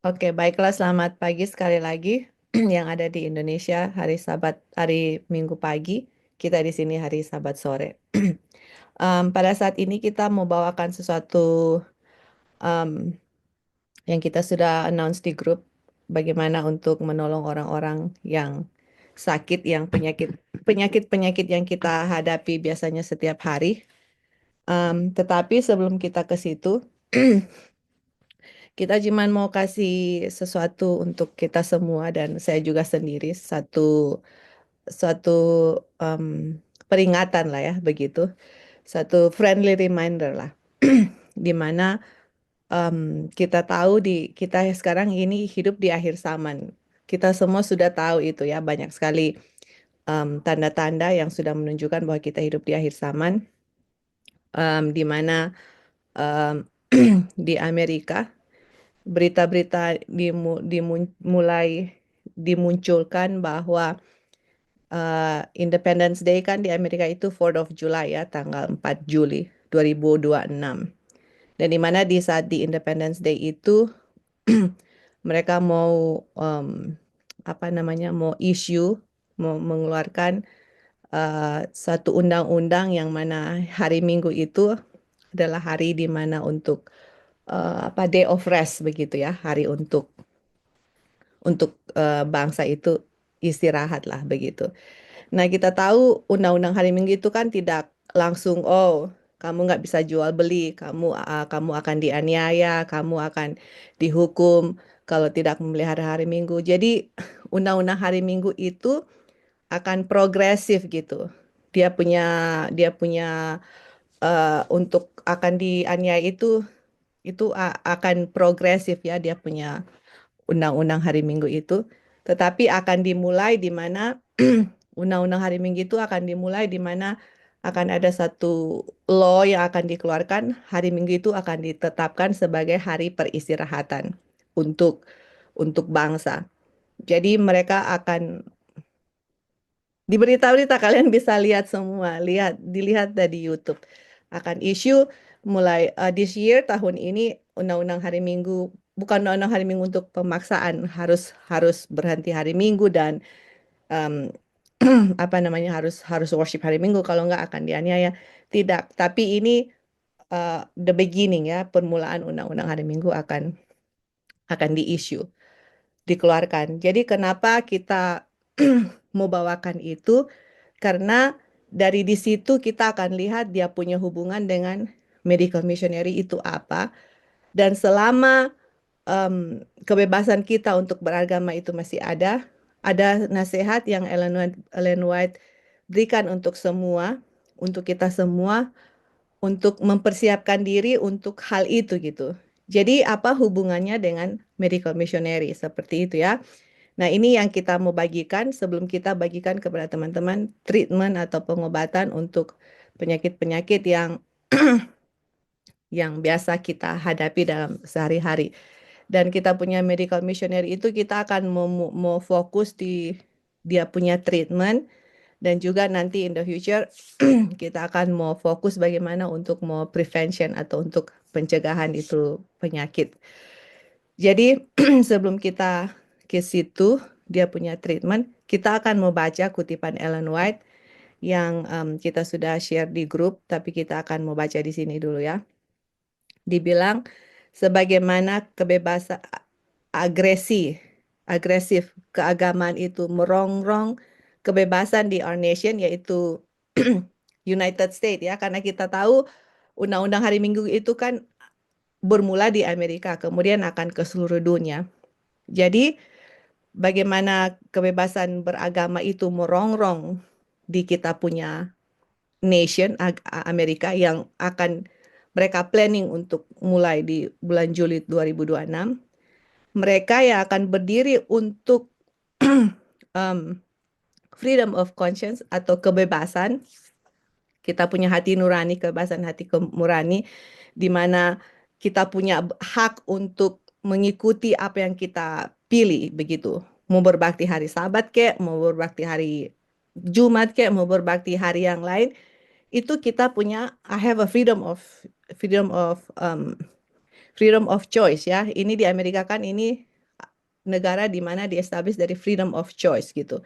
Oke, baiklah, selamat pagi sekali lagi yang ada di Indonesia hari Sabat, hari Minggu pagi. Kita di sini hari Sabat sore. Pada saat ini kita mau bawakan sesuatu em, yang kita sudah announce di grup, bagaimana untuk menolong orang-orang yang sakit, yang penyakit-penyakit yang kita hadapi biasanya setiap hari. Tetapi sebelum kita ke situ, kita cuman mau kasih sesuatu untuk kita semua dan saya juga sendiri suatu peringatan lah ya begitu, satu friendly reminder lah, di mana kita tahu kita sekarang ini hidup di akhir zaman. Kita semua sudah tahu itu ya, banyak sekali tanda-tanda yang sudah menunjukkan bahwa kita hidup di akhir zaman, di mana em, di Amerika berita-berita mulai dimunculkan bahwa Independence Day kan di Amerika itu 4th of July ya, tanggal 4 Juli 2026. Dan di mana di saat di Independence Day itu mereka mau apa namanya, mau mengeluarkan satu undang-undang yang mana hari Minggu itu adalah hari di mana untuk apa, day of rest begitu ya, hari untuk bangsa itu istirahat lah begitu. Nah, kita tahu undang-undang hari Minggu itu kan tidak langsung, oh, kamu nggak bisa jual beli, kamu akan dianiaya, kamu akan dihukum kalau tidak memelihara hari Minggu. Jadi, undang-undang hari Minggu itu akan progresif gitu. Dia punya dia punya untuk akan dianiaya itu akan progresif ya, dia punya undang-undang hari Minggu itu, tetapi akan dimulai di mana undang-undang hari Minggu itu akan dimulai di mana akan ada satu law yang akan dikeluarkan, hari Minggu itu akan ditetapkan sebagai hari peristirahatan untuk untuk bangsa. Jadi mereka akan di berita-berita kalian bisa lihat semua, dilihat dari YouTube. Akan isu mulai this year, tahun ini, undang-undang hari Minggu, bukan undang-undang hari Minggu untuk pemaksaan, harus harus berhenti hari Minggu dan em, apa namanya, harus harus worship hari Minggu, kalau nggak akan dianiaya. Tidak, tapi ini the beginning ya, permulaan undang-undang hari Minggu akan dikeluarkan. Jadi kenapa kita mau bawakan itu? Karena dari di situ kita akan lihat dia punya hubungan dengan medical missionary itu apa. Dan selama kebebasan kita untuk beragama itu masih ada nasihat yang Ellen White berikan untuk kita semua, untuk mempersiapkan diri untuk hal itu gitu. Jadi apa hubungannya dengan medical missionary seperti itu ya. Nah, ini yang kita mau bagikan sebelum kita bagikan kepada teman-teman treatment atau pengobatan untuk penyakit-penyakit yang biasa kita hadapi dalam sehari-hari. Dan kita punya medical missionary itu kita akan mau fokus di dia punya treatment, dan juga nanti in the future kita akan mau fokus bagaimana untuk mau prevention atau untuk pencegahan itu penyakit. Jadi sebelum kita ke situ, dia punya treatment, kita akan membaca kutipan Ellen White yang kita sudah share di grup, tapi kita akan membaca di sini dulu ya. Dibilang sebagaimana kebebasan agresif keagamaan itu merongrong kebebasan di our nation, yaitu United States ya, karena kita tahu undang-undang hari Minggu itu kan bermula di Amerika, kemudian akan ke seluruh dunia. Jadi bagaimana kebebasan beragama itu merongrong di kita punya nation Amerika, yang akan mereka planning untuk mulai di bulan Juli 2026. Mereka yang akan berdiri untuk um, freedom of conscience atau kebebasan. Kita punya hati nurani, kebebasan hati nurani, di mana kita punya hak untuk mengikuti apa yang kita pilih begitu. Mau berbakti hari Sabat kek, mau berbakti hari Jumat kek, mau berbakti hari yang lain, itu kita punya I have a freedom of freedom of choice ya. Ini di Amerika kan ini negara di mana di-establish dari freedom of choice gitu.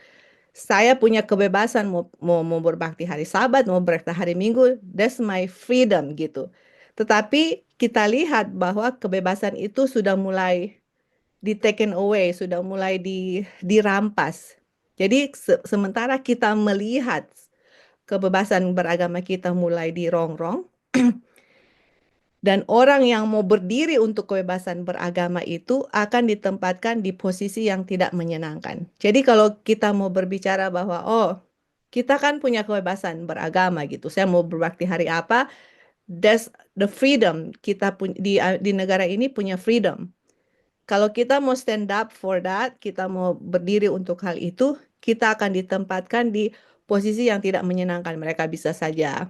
Saya punya kebebasan mau berbakti hari Sabat, mau berbakti hari Minggu, that's my freedom gitu. Tetapi kita lihat bahwa kebebasan itu sudah mulai di taken away, sudah mulai dirampas. Jadi sementara kita melihat kebebasan beragama kita mulai dirongrong, dan orang yang mau berdiri untuk kebebasan beragama itu akan ditempatkan di posisi yang tidak menyenangkan. Jadi kalau kita mau berbicara bahwa, oh, kita kan punya kebebasan beragama gitu. Saya mau berbakti hari apa, that's the freedom. Kita di negara ini punya freedom. Kalau kita mau stand up for that, kita mau berdiri untuk hal itu, kita akan ditempatkan di posisi yang tidak menyenangkan. Mereka bisa saja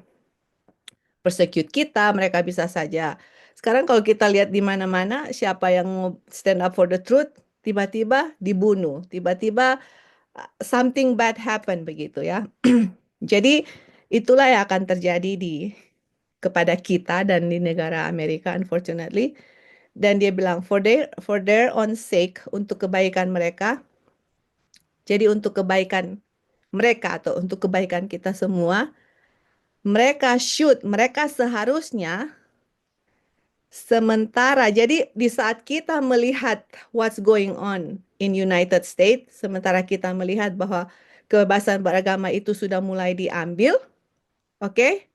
persecute kita, mereka bisa saja. Sekarang kalau kita lihat di mana-mana, siapa yang mau stand up for the truth, tiba-tiba dibunuh, tiba-tiba something bad happen begitu ya. Jadi itulah yang akan terjadi kepada kita dan di negara Amerika, unfortunately. Dan dia bilang for their own sake, untuk kebaikan mereka. Jadi untuk kebaikan mereka atau untuk kebaikan kita semua, mereka seharusnya sementara, jadi di saat kita melihat what's going on in United States, sementara kita melihat bahwa kebebasan beragama itu sudah mulai diambil, oke?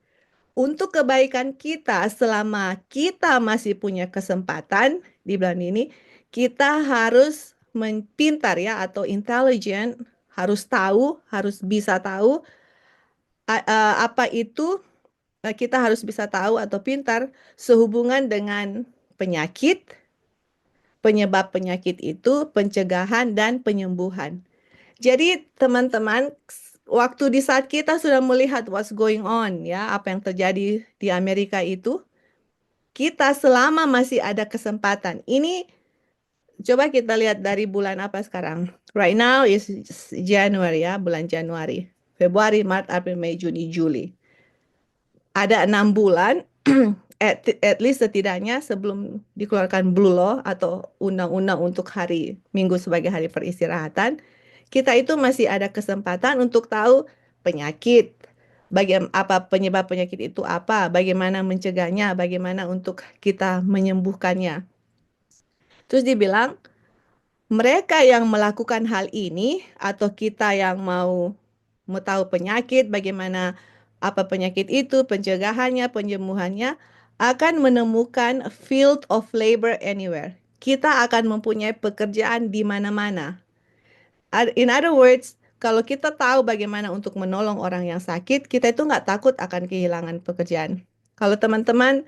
Untuk kebaikan kita, selama kita masih punya kesempatan di bulan ini, kita harus pintar ya atau intelligent, harus tahu, harus bisa tahu apa itu kita harus bisa tahu atau pintar sehubungan dengan penyakit, penyebab penyakit itu, pencegahan, dan penyembuhan. Jadi teman-teman, waktu di saat kita sudah melihat what's going on, ya, apa yang terjadi di Amerika itu, kita selama masih ada kesempatan. Ini coba kita lihat dari bulan apa sekarang. Right now is January ya, bulan Januari. Februari, Maret, April, Mei, Juni, Juli. Ada 6 bulan, at least setidaknya sebelum dikeluarkan Blue Law atau undang-undang untuk hari Minggu sebagai hari peristirahatan, kita itu masih ada kesempatan untuk tahu penyakit, apa penyebab penyakit itu apa, bagaimana mencegahnya, bagaimana untuk kita menyembuhkannya. Terus dibilang, mereka yang melakukan hal ini atau kita yang mau tahu penyakit, bagaimana apa penyakit itu, pencegahannya, penyembuhannya, akan menemukan field of labor anywhere. Kita akan mempunyai pekerjaan di mana-mana. In other words, kalau kita tahu bagaimana untuk menolong orang yang sakit, kita itu nggak takut akan kehilangan pekerjaan. Kalau teman-teman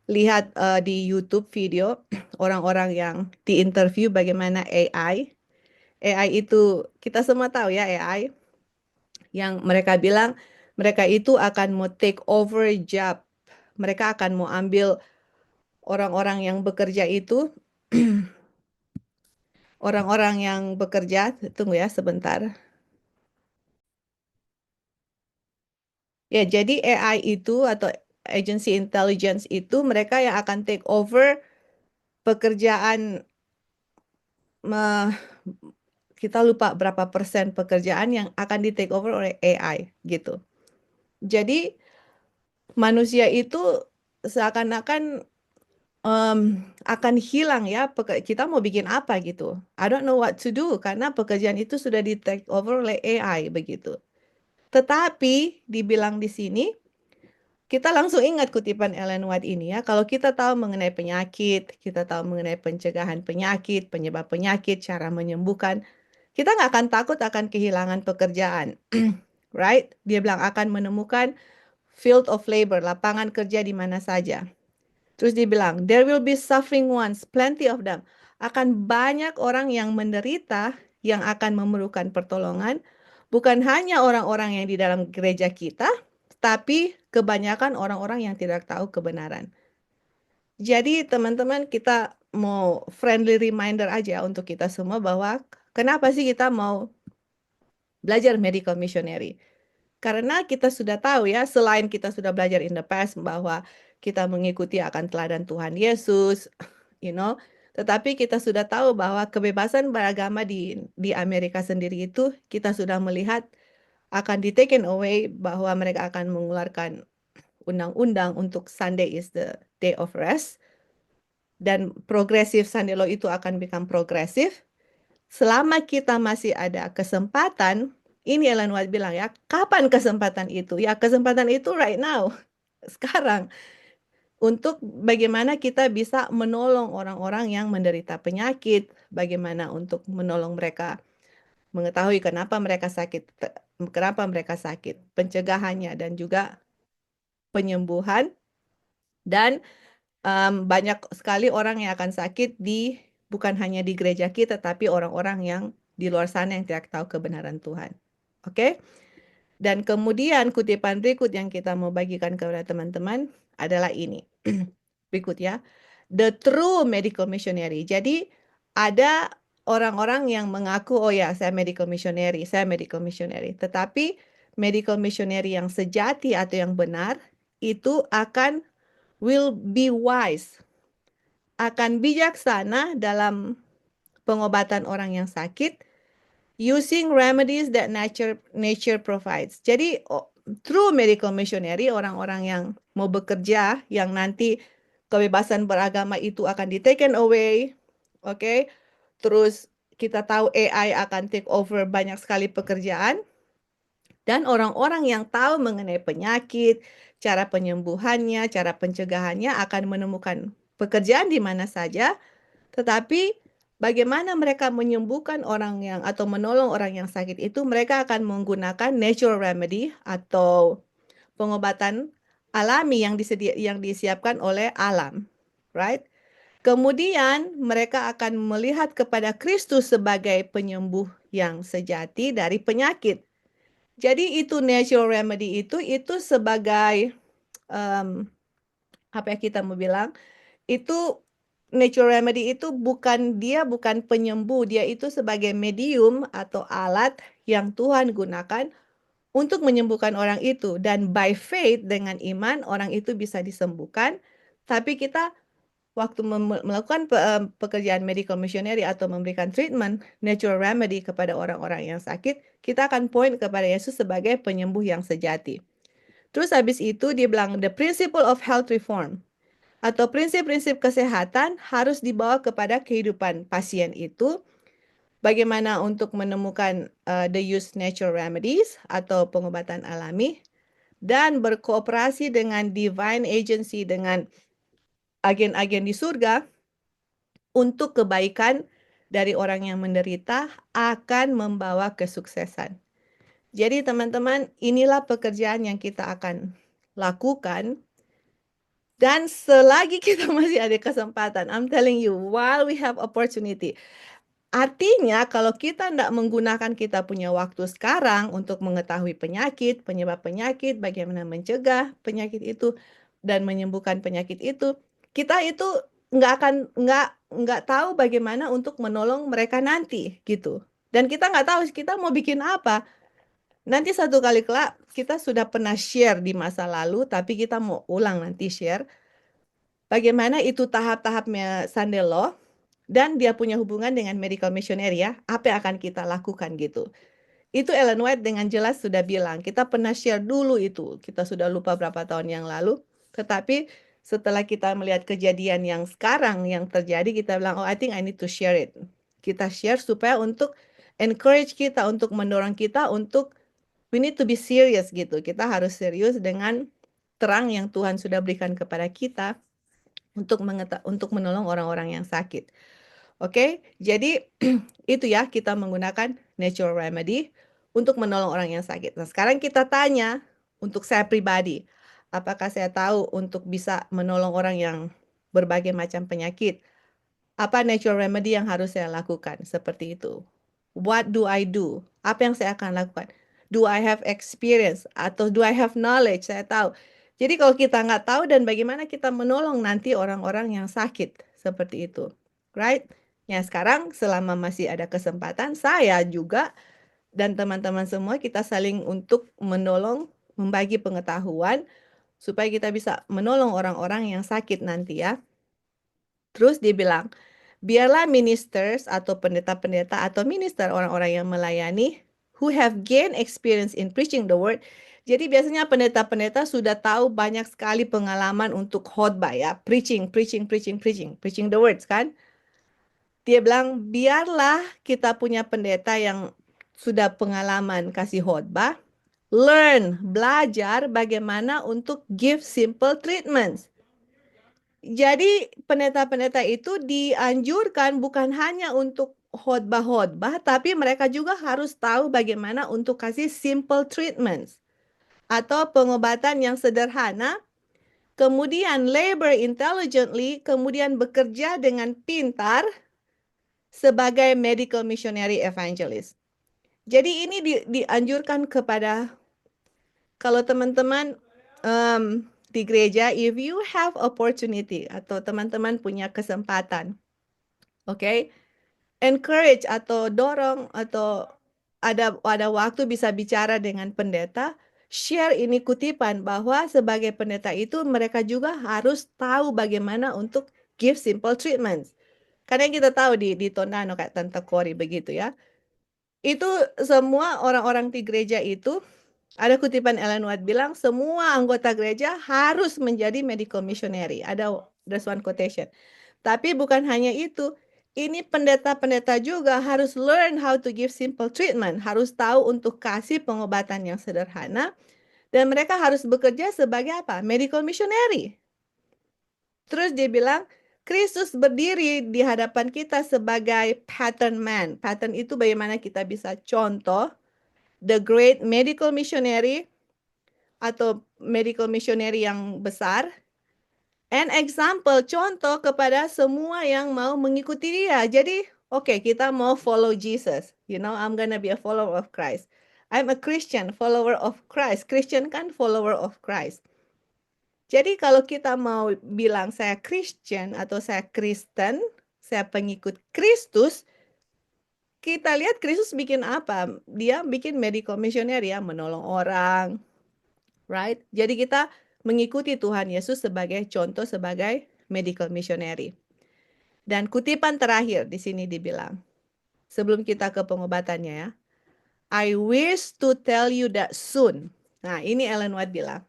lihat di YouTube video orang-orang yang diinterview bagaimana AI itu kita semua tahu ya AI yang mereka bilang mereka itu akan mau take over job. Mereka akan mau ambil orang-orang yang bekerja itu, orang-orang yang bekerja, tunggu ya sebentar. Ya, jadi AI itu atau agency intelligence itu mereka yang akan take over pekerjaan, eh, kita lupa berapa persen pekerjaan yang akan di take over oleh AI gitu. Jadi manusia itu seakan-akan akan hilang ya. Kita mau bikin apa gitu. I don't know what to do karena pekerjaan itu sudah di take over oleh AI begitu. Tetapi dibilang di sini kita langsung ingat kutipan Ellen White ini ya. Kalau kita tahu mengenai penyakit, kita tahu mengenai pencegahan penyakit, penyebab penyakit, cara menyembuhkan, kita nggak akan takut akan kehilangan pekerjaan. Right? Dia bilang akan menemukan field of labor, lapangan kerja di mana saja. Terus dibilang, there will be suffering ones, plenty of them. Akan banyak orang yang menderita, yang akan memerlukan pertolongan. Bukan hanya orang-orang yang di dalam gereja kita, tapi kebanyakan orang-orang yang tidak tahu kebenaran. Jadi teman-teman kita mau friendly reminder aja untuk kita semua bahwa kenapa sih kita mau belajar medical missionary? Karena kita sudah tahu ya, selain kita sudah belajar in the past bahwa kita mengikuti akan teladan Tuhan Yesus, you know, Tetapi kita sudah tahu bahwa kebebasan beragama di Amerika sendiri itu kita sudah melihat akan di taken away, bahwa mereka akan mengeluarkan undang-undang untuk Sunday is the day of rest, dan progresif Sunday law itu akan become progresif. Selama kita masih ada kesempatan, ini Ellen White bilang ya, kapan kesempatan itu? Ya, kesempatan itu right now, sekarang, untuk bagaimana kita bisa menolong orang-orang yang menderita penyakit, bagaimana untuk menolong mereka mengetahui kenapa mereka sakit, pencegahannya dan juga penyembuhan, dan banyak sekali orang yang akan sakit bukan hanya di gereja kita, tapi orang-orang yang di luar sana yang tidak tahu kebenaran Tuhan. Oke? Dan kemudian kutipan berikut yang kita mau bagikan kepada teman-teman adalah ini. Berikut ya. The true medical missionary. Jadi ada orang-orang yang mengaku, oh ya, saya medical missionary, saya medical missionary. Tetapi medical missionary yang sejati atau yang benar itu will be wise, akan bijaksana dalam pengobatan orang yang sakit, using remedies that nature provides. Jadi true medical missionary, orang-orang yang mau bekerja, yang nanti kebebasan beragama itu akan di taken away, oke? Terus kita tahu AI akan take over banyak sekali pekerjaan, dan orang-orang yang tahu mengenai penyakit, cara penyembuhannya, cara pencegahannya akan menemukan pekerjaan di mana saja, tetapi bagaimana mereka menyembuhkan orang yang atau menolong orang yang sakit itu, mereka akan menggunakan natural remedy atau pengobatan alami yang disiapkan oleh alam, right? Kemudian mereka akan melihat kepada Kristus sebagai penyembuh yang sejati dari penyakit. Jadi itu natural remedy itu sebagai apa ya kita mau bilang, itu natural remedy itu bukan penyembuh, dia itu sebagai medium atau alat yang Tuhan gunakan untuk menyembuhkan orang itu, dan by faith, dengan iman orang itu bisa disembuhkan. Tapi kita waktu melakukan pekerjaan medical missionary atau memberikan treatment natural remedy kepada orang-orang yang sakit, kita akan point kepada Yesus sebagai penyembuh yang sejati. Terus habis itu dia bilang the principle of health reform, atau prinsip-prinsip kesehatan harus dibawa kepada kehidupan pasien itu. Bagaimana untuk menemukan the use natural remedies atau pengobatan alami, dan berkooperasi dengan divine agency, dengan agen-agen di surga untuk kebaikan dari orang yang menderita, akan membawa kesuksesan. Jadi teman-teman, inilah pekerjaan yang kita akan lakukan. Dan selagi kita masih ada kesempatan, I'm telling you, while we have opportunity. Artinya kalau kita tidak menggunakan kita punya waktu sekarang untuk mengetahui penyakit, penyebab penyakit, bagaimana mencegah penyakit itu, dan menyembuhkan penyakit itu, kita itu nggak tahu bagaimana untuk menolong mereka nanti gitu. Dan kita nggak tahu kita mau bikin apa. Nanti satu kali kelak kita sudah pernah share di masa lalu, tapi kita mau ulang nanti share bagaimana itu tahap-tahapnya Sunday Law, dan dia punya hubungan dengan medical missionary ya, apa yang akan kita lakukan gitu. Itu Ellen White dengan jelas sudah bilang, kita pernah share dulu itu, kita sudah lupa berapa tahun yang lalu, tetapi setelah kita melihat kejadian yang sekarang yang terjadi, kita bilang, oh I think I need to share it. Kita share supaya untuk encourage kita, untuk mendorong kita, untuk we need to be serious gitu. Kita harus serius dengan terang yang Tuhan sudah berikan kepada kita untuk menolong orang-orang yang sakit. Oke, jadi itu ya, kita menggunakan natural remedy untuk menolong orang yang sakit. Nah, sekarang kita tanya untuk saya pribadi, apakah saya tahu untuk bisa menolong orang yang berbagai macam penyakit? Apa natural remedy yang harus saya lakukan? Seperti itu. What do I do? Apa yang saya akan lakukan? Do I have experience? Atau do I have knowledge? Saya tahu. Jadi kalau kita nggak tahu, dan bagaimana kita menolong nanti orang-orang yang sakit? Seperti itu. Right? Ya, sekarang selama masih ada kesempatan, saya juga dan teman-teman semua kita saling untuk menolong, membagi pengetahuan, supaya kita bisa menolong orang-orang yang sakit nanti ya. Terus dia bilang, Biarlah ministers atau pendeta-pendeta atau minister orang-orang yang melayani who have gained experience in preaching the word. Jadi biasanya pendeta-pendeta sudah tahu banyak sekali pengalaman untuk khotbah ya, preaching the words kan. Dia bilang biarlah kita punya pendeta yang sudah pengalaman kasih khotbah, belajar bagaimana untuk give simple treatments. Jadi pendeta-pendeta itu dianjurkan bukan hanya untuk khotbah-khotbah, tapi mereka juga harus tahu bagaimana untuk kasih simple treatments atau pengobatan yang sederhana, kemudian labor intelligently, kemudian bekerja dengan pintar sebagai medical missionary evangelist. Jadi ini dianjurkan kepada kalau teman-teman di gereja, if you have opportunity atau teman-teman punya kesempatan, oke, encourage atau dorong atau ada waktu bisa bicara dengan pendeta, share ini kutipan bahwa sebagai pendeta itu mereka juga harus tahu bagaimana untuk give simple treatments. Karena yang kita tahu di Tondano kayak Tante Kori begitu ya. Itu semua orang-orang di gereja itu ada kutipan Ellen White bilang semua anggota gereja harus menjadi medical missionary. There's one quotation. Tapi bukan hanya itu. Ini pendeta-pendeta juga harus learn how to give simple treatment. Harus tahu untuk kasih pengobatan yang sederhana. Dan mereka harus bekerja sebagai apa? Medical missionary. Terus dia bilang, Kristus berdiri di hadapan kita sebagai pattern man. Pattern itu bagaimana kita bisa contoh the great medical missionary atau medical missionary yang besar. An example, contoh kepada semua yang mau mengikuti dia. Jadi, oke, kita mau follow Jesus. You know, I'm gonna be a follower of Christ. I'm a Christian, follower of Christ. Christian kan follower of Christ. Jadi kalau kita mau bilang saya Christian atau saya Kristen, saya pengikut Kristus, kita lihat Kristus bikin apa? Dia bikin medical missionary ya, menolong orang, right? Jadi kita mengikuti Tuhan Yesus sebagai contoh sebagai medical missionary. Dan kutipan terakhir di sini dibilang, sebelum kita ke pengobatannya ya, I wish to tell you that soon. Nah, ini Ellen White bilang,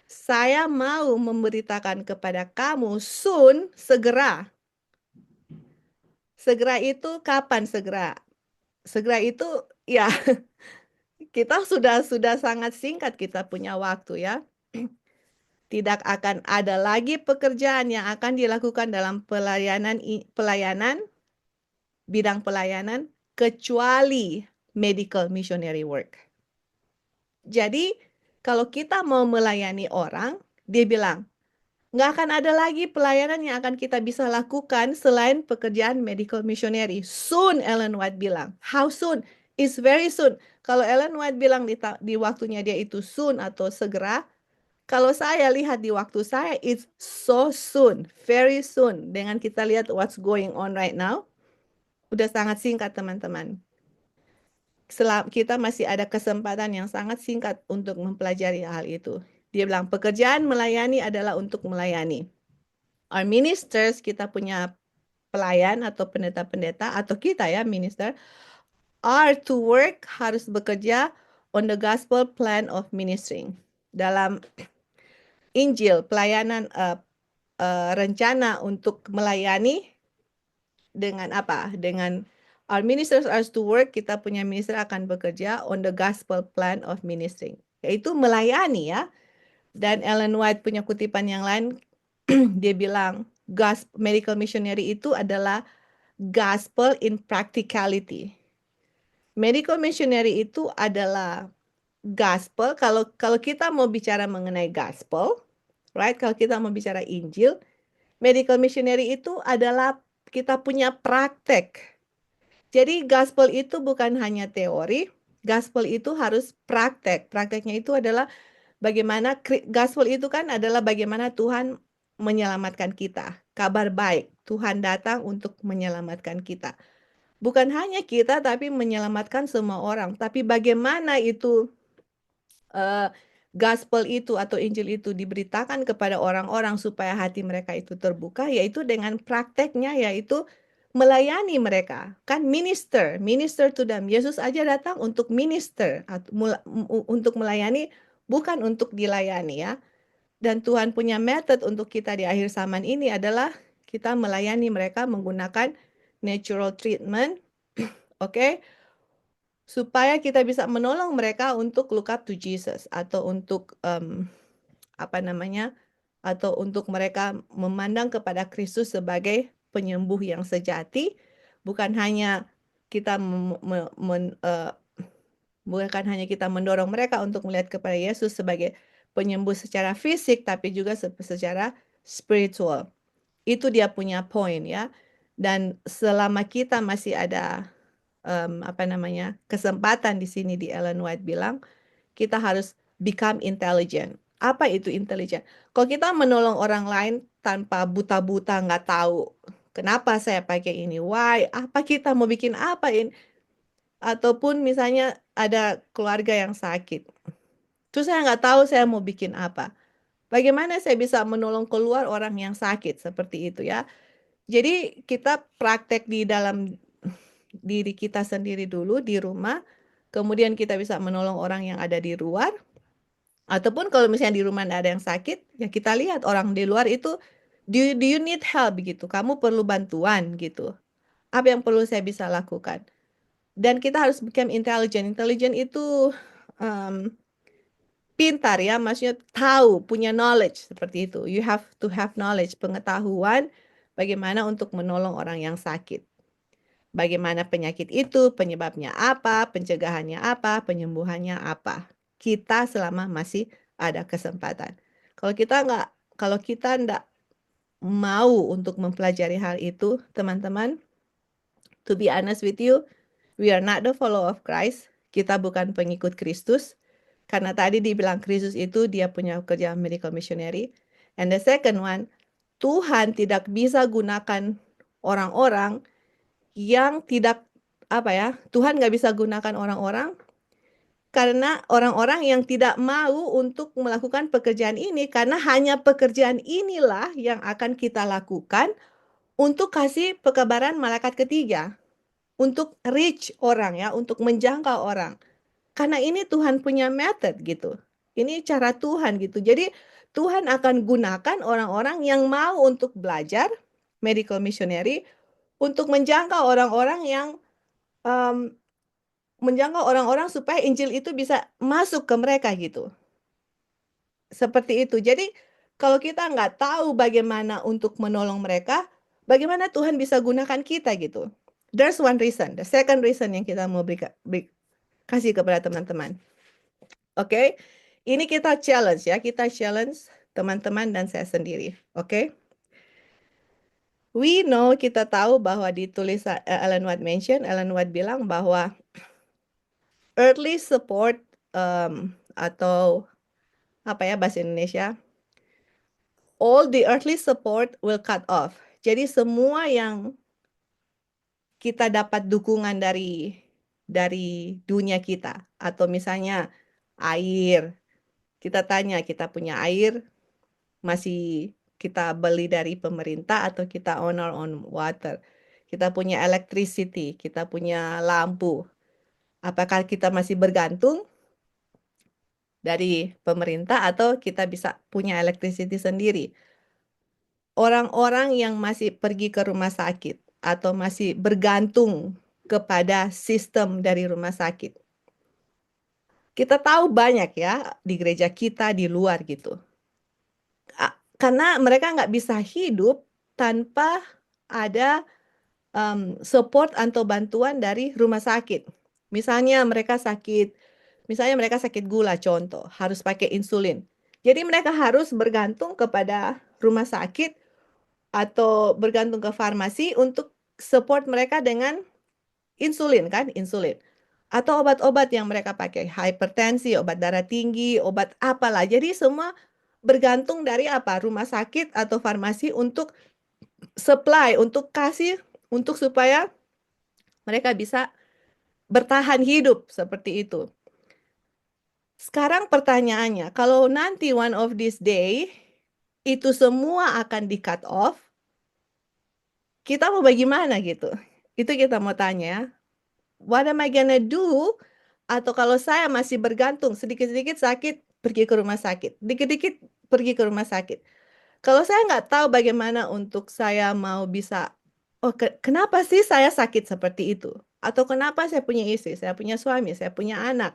saya mau memberitakan kepada kamu soon, segera. Segera itu kapan segera? Segera itu ya kita sudah sangat singkat kita punya waktu ya. Tidak akan ada lagi pekerjaan yang akan dilakukan dalam bidang pelayanan kecuali medical missionary work. Jadi kalau kita mau melayani orang, dia bilang, nggak akan ada lagi pelayanan yang akan kita bisa lakukan selain pekerjaan medical missionary. Soon, Ellen White bilang. How soon? It's very soon. Kalau Ellen White bilang di waktunya dia itu soon atau segera, kalau saya lihat di waktu saya, it's so soon, very soon. Dengan kita lihat what's going on right now, udah sangat singkat teman-teman. Kita masih ada kesempatan yang sangat singkat untuk mempelajari hal itu. Dia bilang, pekerjaan melayani adalah untuk melayani. Our ministers, kita punya pelayan atau pendeta-pendeta, atau kita ya minister, are to work, harus bekerja on the gospel plan of ministering. Dalam Injil, pelayanan rencana untuk melayani dengan apa? Dengan our ministers are to work, kita punya minister akan bekerja on the gospel plan of ministering. Yaitu melayani ya. Dan Ellen White punya kutipan yang lain, dia bilang, medical missionary itu adalah gospel in practicality. Medical missionary itu adalah gospel, kalau kita mau bicara mengenai gospel, right? Kalau kita mau bicara Injil, medical missionary itu adalah kita punya praktek. Jadi gospel itu bukan hanya teori, gospel itu harus praktek. Prakteknya itu adalah bagaimana gospel itu kan adalah bagaimana Tuhan menyelamatkan kita. Kabar baik, Tuhan datang untuk menyelamatkan kita. Bukan hanya kita tapi menyelamatkan semua orang. Tapi bagaimana itu gospel itu atau Injil itu diberitakan kepada orang-orang supaya hati mereka itu terbuka, yaitu dengan prakteknya, yaitu melayani mereka, kan minister to them. Yesus aja datang untuk minister, untuk melayani, bukan untuk dilayani ya. Dan Tuhan punya method untuk kita di akhir zaman ini adalah kita melayani mereka menggunakan natural treatment, oke? Supaya kita bisa menolong mereka untuk look up to Jesus atau untuk apa namanya? Atau untuk mereka memandang kepada Kristus sebagai penyembuh yang sejati, bukan hanya kita bukan hanya kita mendorong mereka untuk melihat kepada Yesus sebagai penyembuh secara fisik, tapi juga secara spiritual. Itu dia punya poin ya. Dan selama kita masih ada apa namanya kesempatan di sini, di Ellen White bilang kita harus become intelligent. Apa itu intelligent? Kalau kita menolong orang lain tanpa buta-buta nggak tahu kenapa saya pakai ini, why, apa kita mau bikin apa ini, ataupun misalnya ada keluarga yang sakit, terus saya nggak tahu saya mau bikin apa. Bagaimana saya bisa menolong keluar orang yang sakit seperti itu ya? Jadi kita praktek di dalam diri kita sendiri dulu di rumah, kemudian kita bisa menolong orang yang ada di luar, ataupun kalau misalnya di rumah ada yang sakit, ya kita lihat orang di luar itu, do you need help gitu, kamu perlu bantuan gitu. Apa yang perlu saya bisa lakukan? Dan kita harus become intelligent. Intelligent itu pintar ya, maksudnya tahu, punya knowledge seperti itu. You have to have knowledge, pengetahuan bagaimana untuk menolong orang yang sakit. Bagaimana penyakit itu, penyebabnya apa, pencegahannya apa, penyembuhannya apa. Kita selama masih ada kesempatan. Kalau kita nggak mau untuk mempelajari hal itu, teman-teman, to be honest with you, we are not the follower of Christ. Kita bukan pengikut Kristus. Karena tadi dibilang Kristus itu dia punya kerja miracle missionary. And the second one, Tuhan tidak bisa gunakan orang-orang yang tidak, apa ya, Tuhan nggak bisa gunakan orang-orang karena orang-orang yang tidak mau untuk melakukan pekerjaan ini, karena hanya pekerjaan inilah yang akan kita lakukan untuk kasih pekabaran malaikat ketiga, untuk reach orang ya, untuk menjangkau orang. Karena ini Tuhan punya method gitu. Ini cara Tuhan gitu. Jadi Tuhan akan gunakan orang-orang yang mau untuk belajar medical missionary untuk menjangkau orang-orang yang menjangkau orang-orang supaya Injil itu bisa masuk ke mereka gitu. Seperti itu. Jadi kalau kita nggak tahu bagaimana untuk menolong mereka, bagaimana Tuhan bisa gunakan kita gitu. There's one reason. The second reason yang kita mau kasih kepada teman-teman. Oke, ini kita challenge ya. Kita challenge teman-teman dan saya sendiri. Oke. We know, kita tahu bahwa ditulis Ellen White bilang bahwa earthly support atau apa ya bahasa Indonesia, all the earthly support will cut off. Jadi semua yang kita dapat dukungan dari dunia kita, atau misalnya air, kita tanya kita punya air masih kita beli dari pemerintah atau kita on our own water. Kita punya electricity, kita punya lampu. Apakah kita masih bergantung dari pemerintah atau kita bisa punya electricity sendiri? Orang-orang yang masih pergi ke rumah sakit atau masih bergantung kepada sistem dari rumah sakit. Kita tahu banyak ya di gereja kita, di luar gitu. Karena mereka nggak bisa hidup tanpa ada support atau bantuan dari rumah sakit. Misalnya mereka sakit gula contoh, harus pakai insulin. Jadi mereka harus bergantung kepada rumah sakit atau bergantung ke farmasi untuk support mereka dengan insulin kan, insulin. Atau obat-obat yang mereka pakai, hipertensi, obat darah tinggi, obat apalah. Jadi semua bergantung dari apa? Rumah sakit atau farmasi untuk supply, untuk kasih, untuk supaya mereka bisa bertahan hidup seperti itu. Sekarang pertanyaannya, kalau nanti one of this day itu semua akan di cut off, Kita mau bagaimana gitu? Itu kita mau tanya ya. What am I gonna do? Atau kalau saya masih bergantung, sedikit-sedikit sakit, pergi ke rumah sakit. Dikit-dikit pergi ke rumah sakit. Kalau saya nggak tahu bagaimana untuk saya mau bisa, oh kenapa sih saya sakit seperti itu? Atau kenapa saya punya istri, saya punya suami, saya punya anak,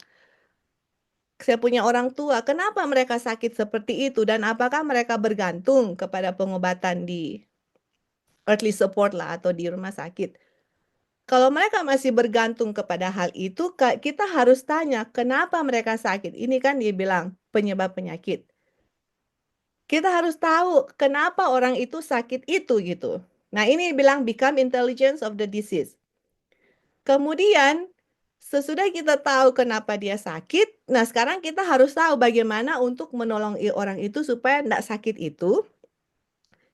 saya punya orang tua, kenapa mereka sakit seperti itu? Dan apakah mereka bergantung kepada pengobatan di earthly support lah atau di rumah sakit? Kalau mereka masih bergantung kepada hal itu, kita harus tanya kenapa mereka sakit. Ini kan dia bilang penyebab penyakit. Kita harus tahu kenapa orang itu sakit itu gitu. Nah, ini bilang become intelligence of the disease. Kemudian sesudah kita tahu kenapa dia sakit, nah sekarang kita harus tahu bagaimana untuk menolong orang itu supaya tidak sakit itu.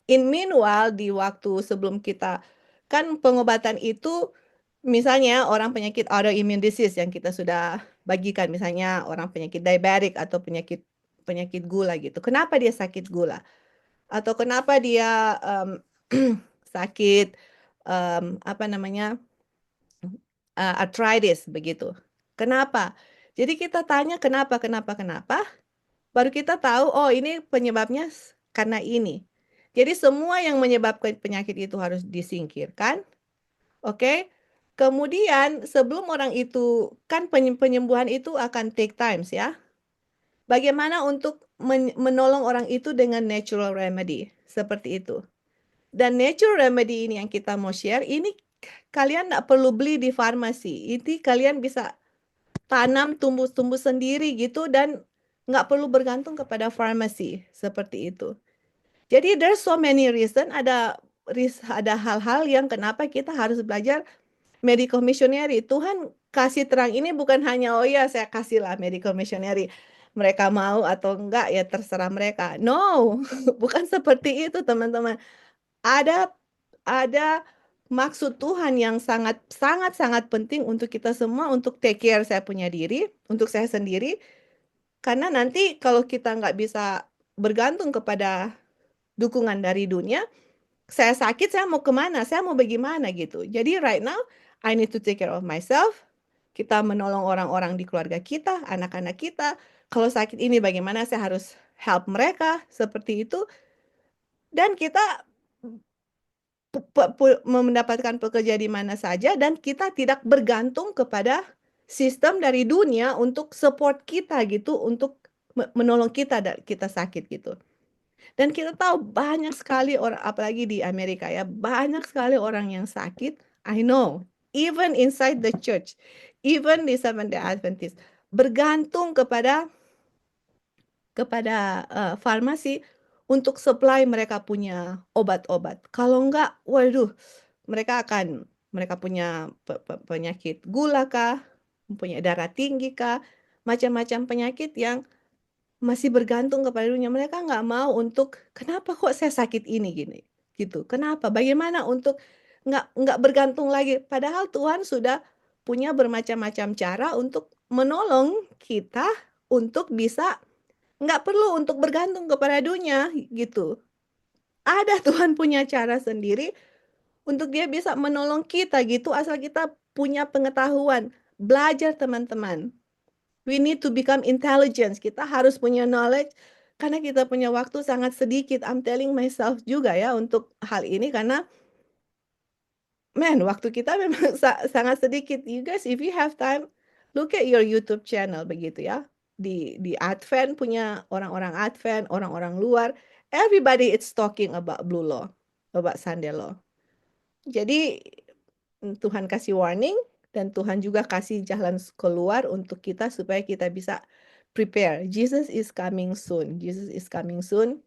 In meanwhile, di waktu sebelum kita, kan pengobatan itu misalnya orang penyakit autoimmune disease yang kita sudah bagikan, misalnya orang penyakit diabetik atau penyakit penyakit gula gitu. Kenapa dia sakit gula? Atau kenapa dia sakit apa namanya arthritis begitu. Kenapa? Jadi kita tanya kenapa, kenapa, kenapa, baru kita tahu oh ini penyebabnya karena ini. Jadi semua yang menyebabkan penyakit itu harus disingkirkan, oke? Kemudian sebelum orang itu kan penyembuhan itu akan take times ya. Bagaimana untuk menolong orang itu dengan natural remedy seperti itu. Dan natural remedy ini yang kita mau share, ini kalian nggak perlu beli di farmasi. Ini kalian bisa tanam tumbuh-tumbuh sendiri gitu dan nggak perlu bergantung kepada farmasi seperti itu. Jadi there's so many reason, ada hal-hal yang kenapa kita harus belajar medical missionary. Tuhan kasih terang ini bukan hanya oh ya saya kasihlah medical missionary. Mereka mau atau enggak ya terserah mereka. No, bukan seperti itu teman-teman. Ada ada maksud Tuhan yang sangat sangat sangat penting untuk kita semua untuk take care saya punya diri, untuk saya sendiri. Karena nanti kalau kita nggak bisa bergantung kepada dukungan dari dunia, saya sakit, saya mau kemana? Saya mau bagaimana gitu. Jadi right now, I need to take care of myself. Kita menolong orang-orang di keluarga kita, anak-anak kita. Kalau sakit ini bagaimana saya harus help mereka, seperti itu. Dan kita mendapatkan pekerja di mana saja dan kita tidak bergantung kepada sistem dari dunia untuk support kita gitu, untuk menolong kita kita sakit gitu. Dan kita tahu banyak sekali orang, apalagi di Amerika ya, banyak sekali orang yang sakit. I know, even inside the church, even di Seventh-day Adventist, bergantung kepada farmasi untuk supply mereka punya obat-obat. Kalau enggak, waduh, mereka punya penyakit gula kah, punya darah tinggi kah, macam-macam penyakit yang masih bergantung kepada dunia. Mereka nggak mau untuk, "Kenapa kok saya sakit ini?" Gini, gitu. Kenapa? Bagaimana untuk nggak bergantung lagi? Padahal Tuhan sudah punya bermacam-macam cara untuk menolong kita untuk bisa nggak perlu untuk bergantung kepada dunia, gitu. Ada Tuhan punya cara sendiri untuk Dia bisa menolong kita gitu, asal kita punya pengetahuan. Belajar teman-teman. We need to become intelligence. Kita harus punya knowledge karena kita punya waktu sangat sedikit. I'm telling myself juga ya untuk hal ini karena waktu kita memang sangat sedikit. You guys, if you have time, look at your YouTube channel begitu ya. Di Advent punya orang-orang Advent, orang-orang luar, everybody is talking about Blue Law, about Sunday Law. Jadi Tuhan kasih warning dan Tuhan juga kasih jalan keluar untuk kita supaya kita bisa prepare. Jesus is coming soon. Jesus is coming soon.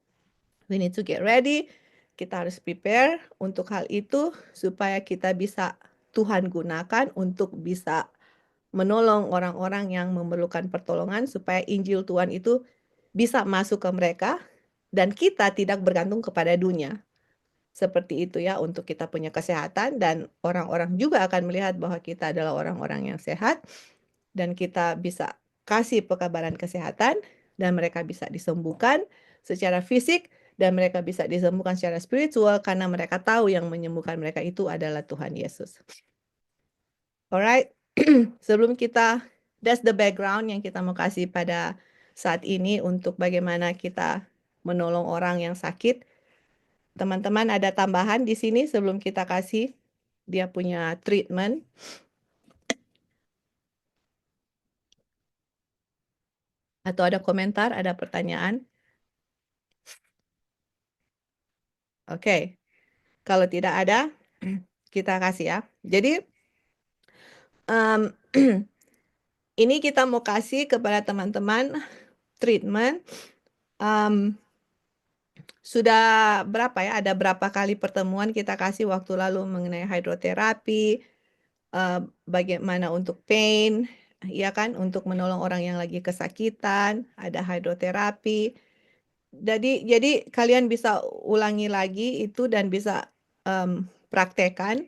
We need to get ready. Kita harus prepare untuk hal itu supaya kita bisa Tuhan gunakan untuk bisa menolong orang-orang yang memerlukan pertolongan supaya Injil Tuhan itu bisa masuk ke mereka dan kita tidak bergantung kepada dunia. Seperti itu ya untuk kita punya kesehatan dan orang-orang juga akan melihat bahwa kita adalah orang-orang yang sehat dan kita bisa kasih pekabaran kesehatan dan mereka bisa disembuhkan secara fisik dan mereka bisa disembuhkan secara spiritual karena mereka tahu yang menyembuhkan mereka itu adalah Tuhan Yesus. Alright, sebelum that's the background yang kita mau kasih pada saat ini untuk bagaimana kita menolong orang yang sakit. Teman-teman ada tambahan di sini sebelum kita kasih dia punya treatment? Atau ada komentar, ada pertanyaan? Oke, kalau tidak ada, kita kasih ya. Jadi, um, ini kita mau kasih kepada teman-teman treatment. Sudah berapa ya? Ada berapa kali pertemuan kita kasih waktu lalu mengenai hidroterapi, bagaimana untuk pain, ya kan? Untuk menolong orang yang lagi kesakitan, ada hidroterapi. Jadi kalian bisa ulangi lagi itu dan bisa praktekan.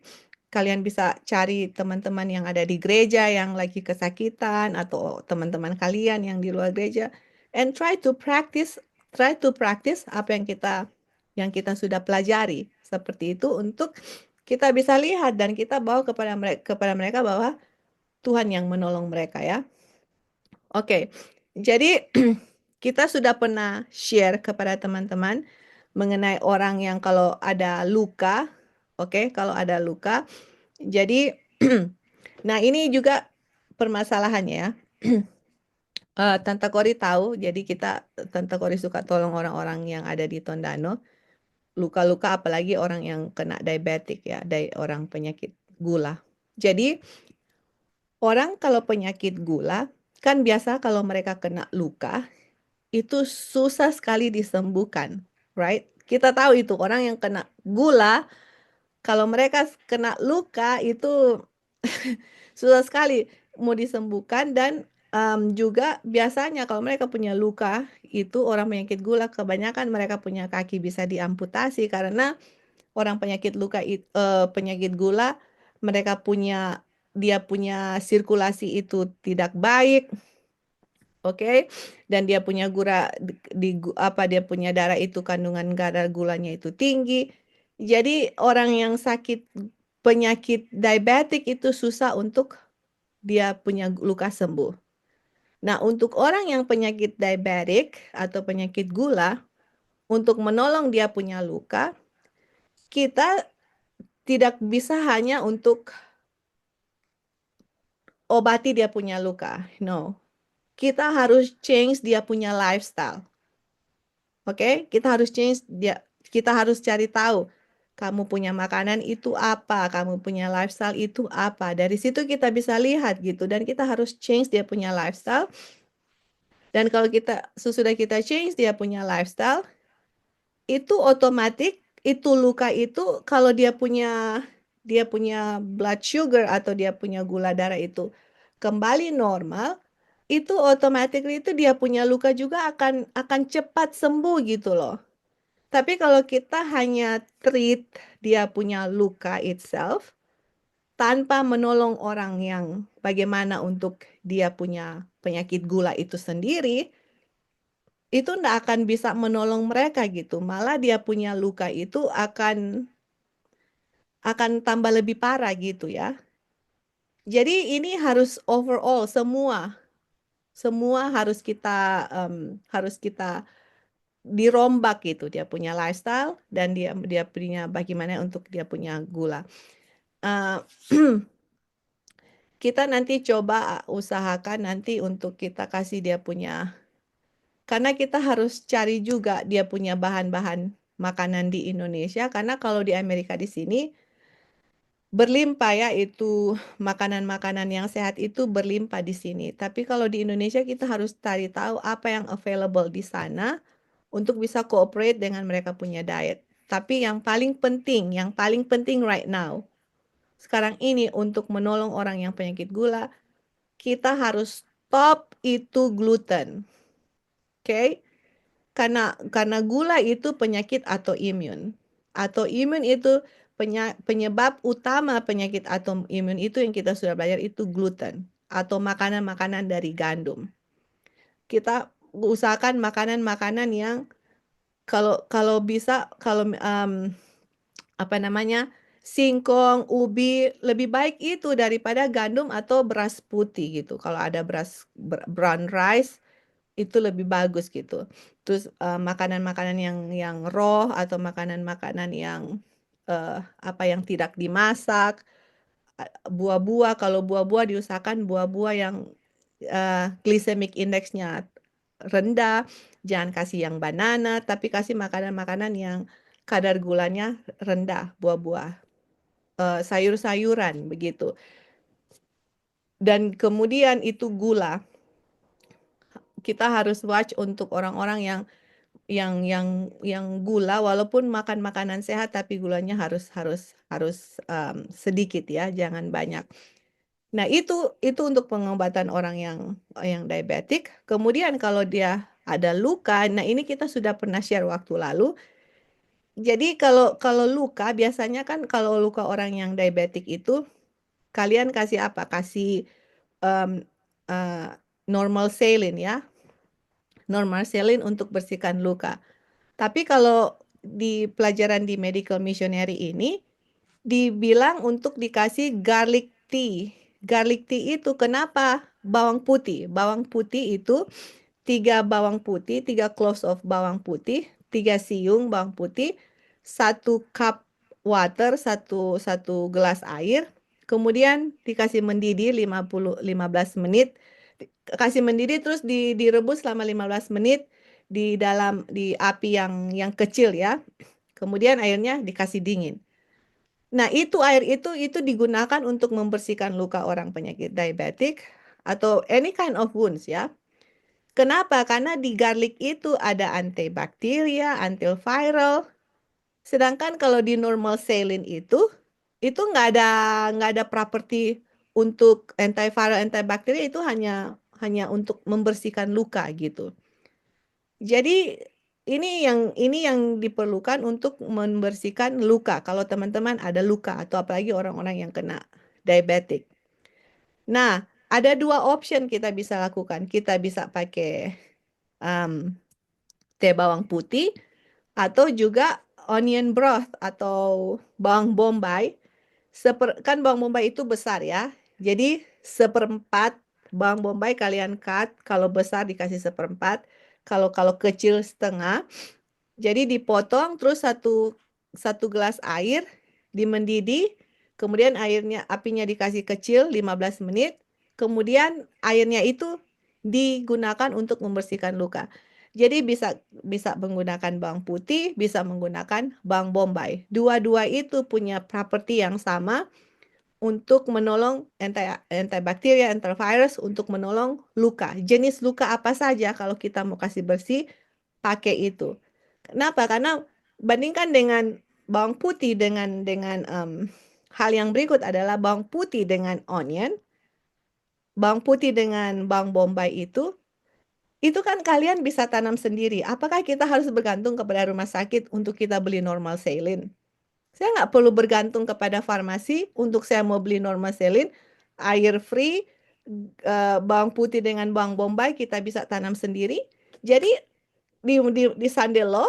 Kalian bisa cari teman-teman yang ada di gereja yang lagi kesakitan atau teman-teman kalian yang di luar gereja and try to practice apa yang kita sudah pelajari seperti itu untuk kita bisa lihat dan kita bawa kepada mereka bahwa Tuhan yang menolong mereka ya. Oke. Jadi kita sudah pernah share kepada teman-teman mengenai orang yang kalau ada luka, oke, kalau ada luka. Jadi nah ini juga permasalahannya ya. Tante Kori tahu, jadi Tante Kori suka tolong orang-orang yang ada di Tondano. Luka-luka apalagi orang yang kena diabetik ya, orang penyakit gula. Jadi orang kalau penyakit gula, kan biasa kalau mereka kena luka, itu susah sekali disembuhkan, right? Kita tahu itu orang yang kena gula, kalau mereka kena luka itu susah sekali mau disembuhkan dan juga biasanya kalau mereka punya luka itu orang penyakit gula kebanyakan mereka punya kaki bisa diamputasi karena orang penyakit gula mereka dia punya sirkulasi itu tidak baik. Oke, dan dia punya dia punya darah itu kandungan kadar gulanya itu tinggi. Jadi orang yang sakit penyakit diabetik itu susah untuk dia punya luka sembuh. Nah, untuk orang yang penyakit diabetik atau penyakit gula, untuk menolong dia punya luka, kita tidak bisa hanya untuk obati dia punya luka. No. Kita harus change dia punya lifestyle. Oke, kita harus cari tahu kamu punya makanan itu apa, kamu punya lifestyle itu apa. Dari situ kita bisa lihat gitu dan kita harus change dia punya lifestyle. Dan kalau sesudah kita change dia punya lifestyle, itu otomatis itu luka itu kalau dia punya blood sugar atau dia punya gula darah itu kembali normal, itu otomatis itu dia punya luka juga akan cepat sembuh gitu loh. Tapi kalau kita hanya treat dia punya luka itself tanpa menolong orang yang bagaimana untuk dia punya penyakit gula itu sendiri, itu nggak akan bisa menolong mereka gitu. Malah dia punya luka itu akan tambah lebih parah gitu ya. Jadi ini harus overall semua harus kita dirombak gitu. Dia punya lifestyle dan dia punya bagaimana untuk dia punya gula. Uh, kita nanti coba usahakan nanti untuk kita kasih dia punya karena kita harus cari juga dia punya bahan-bahan makanan di Indonesia karena kalau di Amerika di sini berlimpah ya itu makanan-makanan yang sehat itu berlimpah di sini. Tapi kalau di Indonesia kita harus cari tahu apa yang available di sana untuk bisa cooperate dengan mereka punya diet. Tapi yang paling penting right now, sekarang ini untuk menolong orang yang penyakit gula, kita harus stop itu gluten. Oke? Karena gula itu penyakit autoimun. Autoimun itu penyebab utama penyakit autoimun itu yang kita sudah belajar itu gluten atau makanan-makanan dari gandum. Kita usahakan makanan-makanan yang kalau bisa kalau apa namanya, singkong, ubi lebih baik itu daripada gandum atau beras putih gitu. Kalau ada brown rice itu lebih bagus gitu. Terus makanan-makanan yang raw atau makanan-makanan yang eh, apa yang tidak dimasak, buah-buah, kalau buah-buah diusahakan buah-buah yang glycemic indexnya rendah, jangan kasih yang banana, tapi kasih makanan-makanan yang kadar gulanya rendah, buah-buah, sayur-sayuran begitu. Dan kemudian itu gula, kita harus watch untuk orang-orang yang gula, walaupun makan makanan sehat tapi gulanya harus harus harus sedikit ya, jangan banyak. Nah, itu untuk pengobatan orang yang diabetik. Kemudian kalau dia ada luka, nah ini kita sudah pernah share waktu lalu. Jadi kalau kalau luka biasanya kan kalau luka orang yang diabetik itu kalian kasih apa? Kasih em, eh, normal saline ya, normal saline untuk bersihkan luka. Tapi kalau di pelajaran di medical missionary ini dibilang untuk dikasih garlic tea. Garlic tea itu kenapa? Bawang putih. Bawang putih itu 3 bawang putih, 3 cloves of bawang putih, 3 siung bawang putih, 1 cup water, satu gelas air. Kemudian dikasih mendidih 15 menit. Kasih mendidih terus direbus selama 15 menit di api yang kecil ya. Kemudian airnya dikasih dingin. Nah, itu digunakan untuk membersihkan luka orang penyakit diabetik atau any kind of wounds ya. Kenapa? Karena di garlic itu ada antibakteria, antiviral. Sedangkan kalau di normal saline itu nggak ada properti untuk antiviral, antibakteria itu hanya hanya untuk membersihkan luka gitu. Jadi ini yang diperlukan untuk membersihkan luka. Kalau teman-teman ada luka atau apalagi orang-orang yang kena diabetik. Nah, ada 2 option kita bisa lakukan. Kita bisa pakai um, teh bawang putih atau juga onion broth atau bawang bombay. Kan bawang bombay itu besar ya. Jadi seperempat bawang bombay kalian cut. Kalau besar dikasih seperempat. Kalau kalau kecil setengah. Jadi dipotong terus satu satu gelas air dimendidih, kemudian apinya dikasih kecil 15 menit, kemudian airnya itu digunakan untuk membersihkan luka. Jadi bisa bisa menggunakan bawang putih, bisa menggunakan bawang bombay. Dua-dua itu punya properti yang sama untuk menolong antibakteria, antivirus untuk menolong luka. Jenis luka apa saja kalau kita mau kasih bersih, pakai itu. Kenapa? Karena bandingkan dengan bawang putih dengan hal yang berikut adalah bawang putih dengan onion, bawang putih dengan bawang bombay itu kan kalian bisa tanam sendiri. Apakah kita harus bergantung kepada rumah sakit untuk kita beli normal saline? Saya nggak perlu bergantung kepada farmasi untuk saya mau beli normal saline, air free, bawang putih dengan bawang bombay kita bisa tanam sendiri. Jadi di Sandelo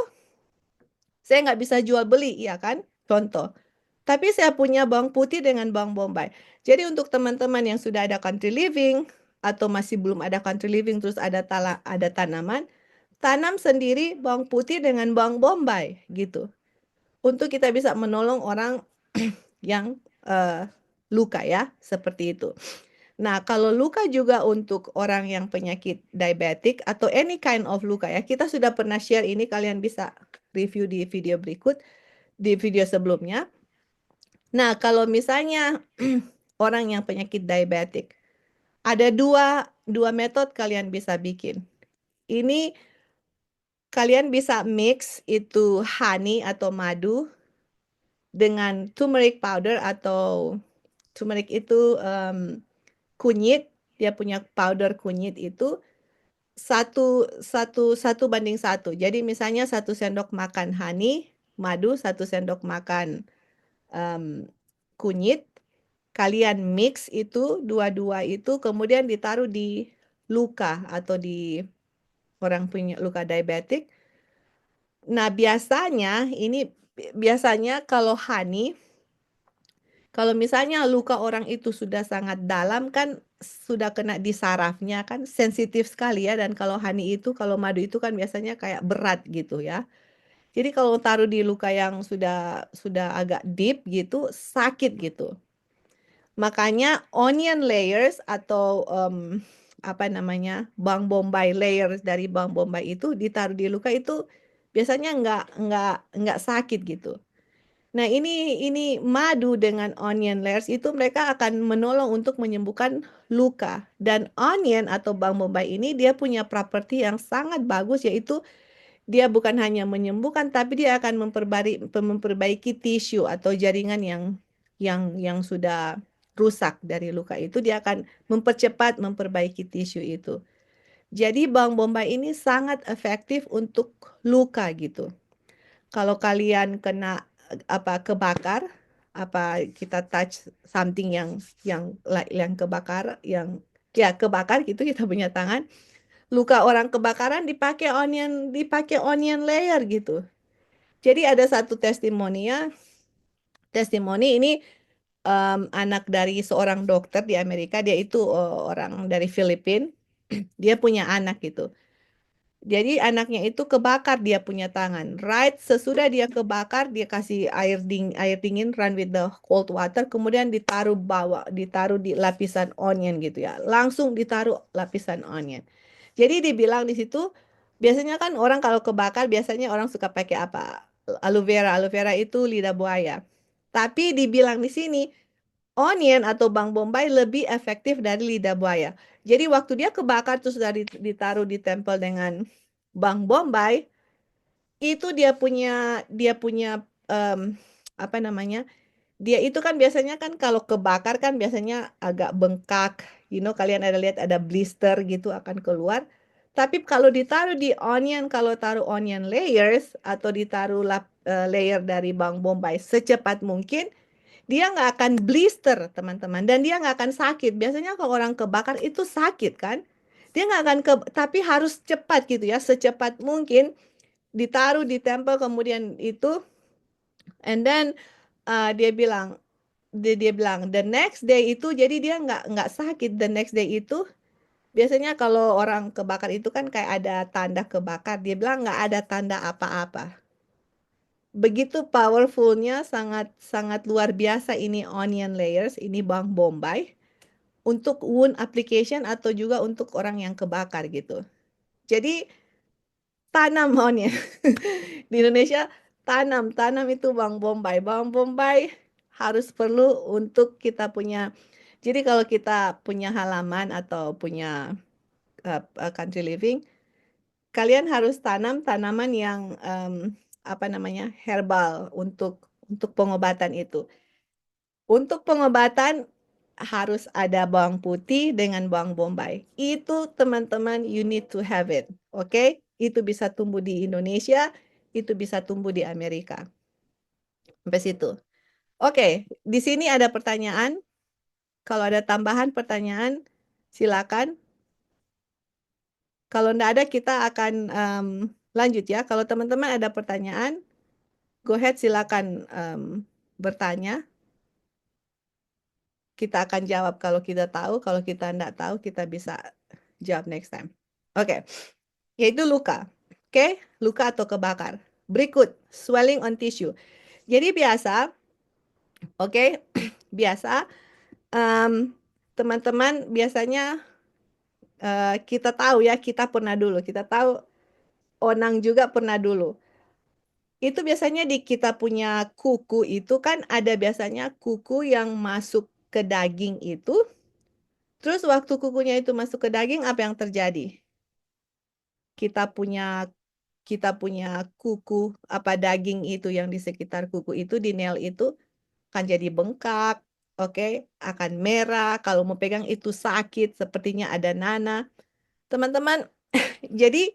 saya nggak bisa jual beli, iya kan? Contoh. Tapi saya punya bawang putih dengan bawang bombay. Jadi untuk teman-teman yang sudah ada country living atau masih belum ada country living terus ada tanaman, tanam sendiri bawang putih dengan bawang bombay gitu. Untuk kita bisa menolong orang yang luka ya, seperti itu. Nah, kalau luka juga untuk orang yang penyakit diabetik atau any kind of luka ya, kita sudah pernah share ini, kalian bisa review di video berikut, di video sebelumnya. Nah, kalau misalnya orang yang penyakit diabetik, ada dua metode kalian bisa bikin. Ini kalian bisa mix itu honey atau madu dengan turmeric powder atau turmeric itu kunyit, dia punya powder kunyit itu satu satu satu banding satu. Jadi misalnya 1 sendok makan honey, madu, 1 sendok makan kunyit, kalian mix itu dua-dua itu kemudian ditaruh di luka atau di orang punya luka diabetik. Nah, biasanya kalau honey, kalau misalnya luka orang itu sudah sangat dalam kan sudah kena di sarafnya kan sensitif sekali ya dan kalau honey itu kalau madu itu kan biasanya kayak berat gitu ya. Jadi kalau taruh di luka yang sudah agak deep gitu sakit gitu. Makanya onion layers atau apa namanya bawang bombay layers dari bawang bombay itu ditaruh di luka itu biasanya nggak sakit gitu. Nah ini madu dengan onion layers itu mereka akan menolong untuk menyembuhkan luka dan onion atau bawang bombay ini dia punya properti yang sangat bagus yaitu dia bukan hanya menyembuhkan tapi dia akan memperbaiki tisu atau jaringan yang sudah rusak dari luka itu dia akan mempercepat memperbaiki tisu itu. Jadi bawang bombay ini sangat efektif untuk luka gitu. Kalau kalian kena kebakar kita touch something yang kebakar ya kebakar gitu kita punya tangan luka orang kebakaran dipakai onion layer gitu. Jadi ada satu testimoni ini anak dari seorang dokter di Amerika, dia itu orang dari Filipina, dia punya anak gitu. Jadi anaknya itu kebakar dia punya tangan. Right, sesudah dia kebakar dia kasih air dingin run with the cold water kemudian ditaruh di lapisan onion gitu ya. Langsung ditaruh lapisan onion. Jadi dibilang di situ biasanya kan orang kalau kebakar biasanya orang suka pakai apa? Aloe vera. Aloe vera itu lidah buaya. Tapi dibilang di sini onion atau bawang bombay lebih efektif dari lidah buaya. Jadi waktu dia kebakar terus dari ditaruh ditempel dengan bawang bombay, itu dia punya em, apa namanya? Dia itu kan biasanya kan kalau kebakar kan biasanya agak bengkak, kalian ada lihat ada blister gitu akan keluar. Tapi kalau ditaruh di onion, kalau taruh onion layers atau ditaruh layer dari bawang bombay secepat mungkin, dia nggak akan blister, teman-teman, dan dia nggak akan sakit. Biasanya kalau orang kebakar itu sakit kan? Dia nggak akan tapi harus cepat gitu ya, secepat mungkin ditaruh, ditempel, kemudian itu, and then dia bilang the next day itu, jadi dia nggak sakit the next day itu. Biasanya kalau orang kebakar itu kan kayak ada tanda kebakar, dia bilang nggak ada tanda apa-apa. Begitu powerfulnya, sangat sangat luar biasa ini onion layers, ini bawang bombay untuk wound application atau juga untuk orang yang kebakar gitu. Jadi tanam onion di Indonesia, tanam itu bawang bombay. Bawang bombay harus perlu untuk kita punya. Jadi kalau kita punya halaman atau punya country living, kalian harus tanam tanaman yang apa namanya herbal untuk pengobatan itu. Untuk pengobatan harus ada bawang putih dengan bawang bombay. Itu teman-teman you need to have it. Oke? Itu bisa tumbuh di Indonesia, itu bisa tumbuh di Amerika. Sampai situ. Oke, di sini ada pertanyaan. Kalau ada tambahan pertanyaan, silakan. Kalau enggak ada, kita akan lanjut ya. Kalau teman-teman ada pertanyaan, go ahead silakan bertanya. Kita akan jawab kalau kita tahu. Kalau kita enggak tahu, kita bisa jawab next time. Oke, yaitu luka. Oke, luka atau kebakar. Berikut, swelling on tissue. Jadi biasa, oke, biasa teman-teman biasanya kita tahu ya, kita pernah dulu. Kita tahu Onang juga pernah dulu. Itu biasanya di kita punya kuku itu kan ada biasanya kuku yang masuk ke daging itu. Terus waktu kukunya itu masuk ke daging, apa yang terjadi? Kita punya kita punya kuku apa daging itu yang di sekitar kuku itu di nail itu akan jadi bengkak, oke, akan merah. Kalau mau pegang itu sakit, sepertinya ada nanah. Teman-teman, jadi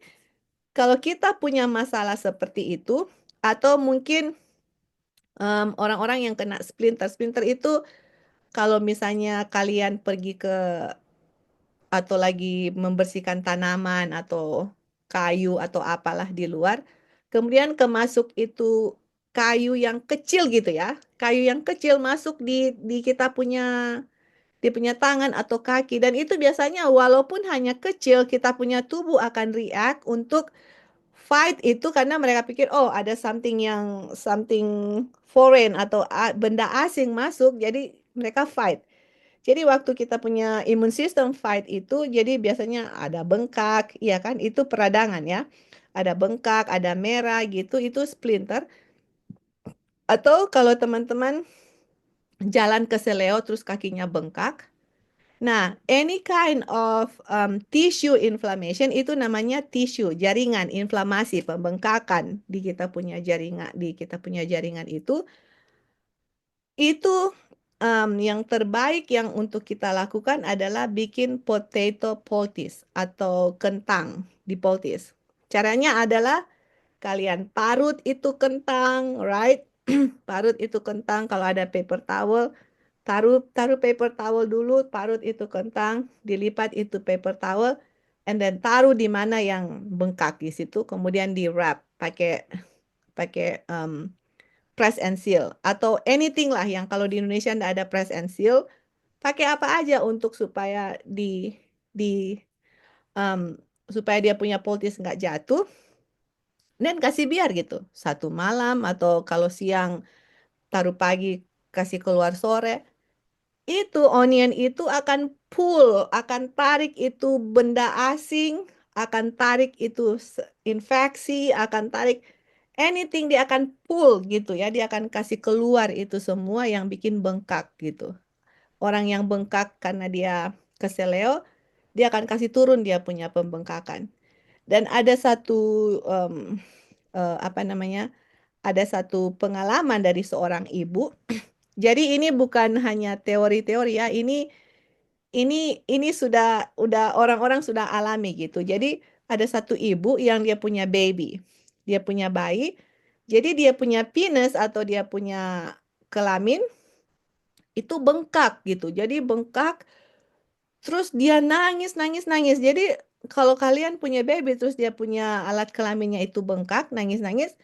kalau kita punya masalah seperti itu, atau mungkin orang-orang yang kena splinter itu, kalau misalnya kalian pergi ke atau lagi membersihkan tanaman atau kayu atau apalah di luar, kemudian kemasuk itu kayu yang kecil gitu ya. Kayu yang kecil masuk di kita punya tangan atau kaki, dan itu biasanya walaupun hanya kecil, kita punya tubuh akan react untuk fight itu karena mereka pikir oh ada something foreign atau benda asing masuk, jadi mereka fight. Jadi waktu kita punya imun sistem fight itu, jadi biasanya ada bengkak, ya kan? Itu peradangan ya. Ada bengkak, ada merah gitu, itu splinter. Atau kalau teman-teman jalan ke seleo terus kakinya bengkak. Nah, any kind of tissue inflammation itu namanya tissue, jaringan, inflamasi, pembengkakan di kita punya jaringan itu yang terbaik yang untuk kita lakukan adalah bikin potato poultice atau kentang di poultice. Caranya adalah kalian parut itu kentang, right? Parut itu kentang, kalau ada paper towel, taruh taruh paper towel dulu, parut itu kentang, dilipat itu paper towel, and then taruh di mana yang bengkak di situ, kemudian di wrap pakai pakai press and seal atau anything lah yang kalau di Indonesia nggak ada press and seal, pakai apa aja untuk supaya di um, supaya dia punya poultice nggak jatuh, dan kasih biar gitu 1 malam, atau kalau siang taruh pagi kasih keluar sore. Itu onion itu akan pull, akan tarik itu benda asing, akan tarik itu infeksi, akan tarik anything, dia akan pull gitu ya, dia akan kasih keluar itu semua yang bikin bengkak gitu. Orang yang bengkak karena dia keseleo, dia akan kasih turun dia punya pembengkakan. Dan ada satu em, apa namanya? Ada satu pengalaman dari seorang ibu. Jadi ini bukan hanya teori-teori ya, ini sudah orang-orang sudah alami gitu. Jadi ada satu ibu yang dia punya baby. Dia punya bayi. Jadi dia punya penis atau dia punya kelamin itu bengkak gitu. Jadi bengkak terus dia nangis nangis nangis. Jadi kalau kalian punya baby terus dia punya alat kelaminnya itu bengkak, nangis-nangis,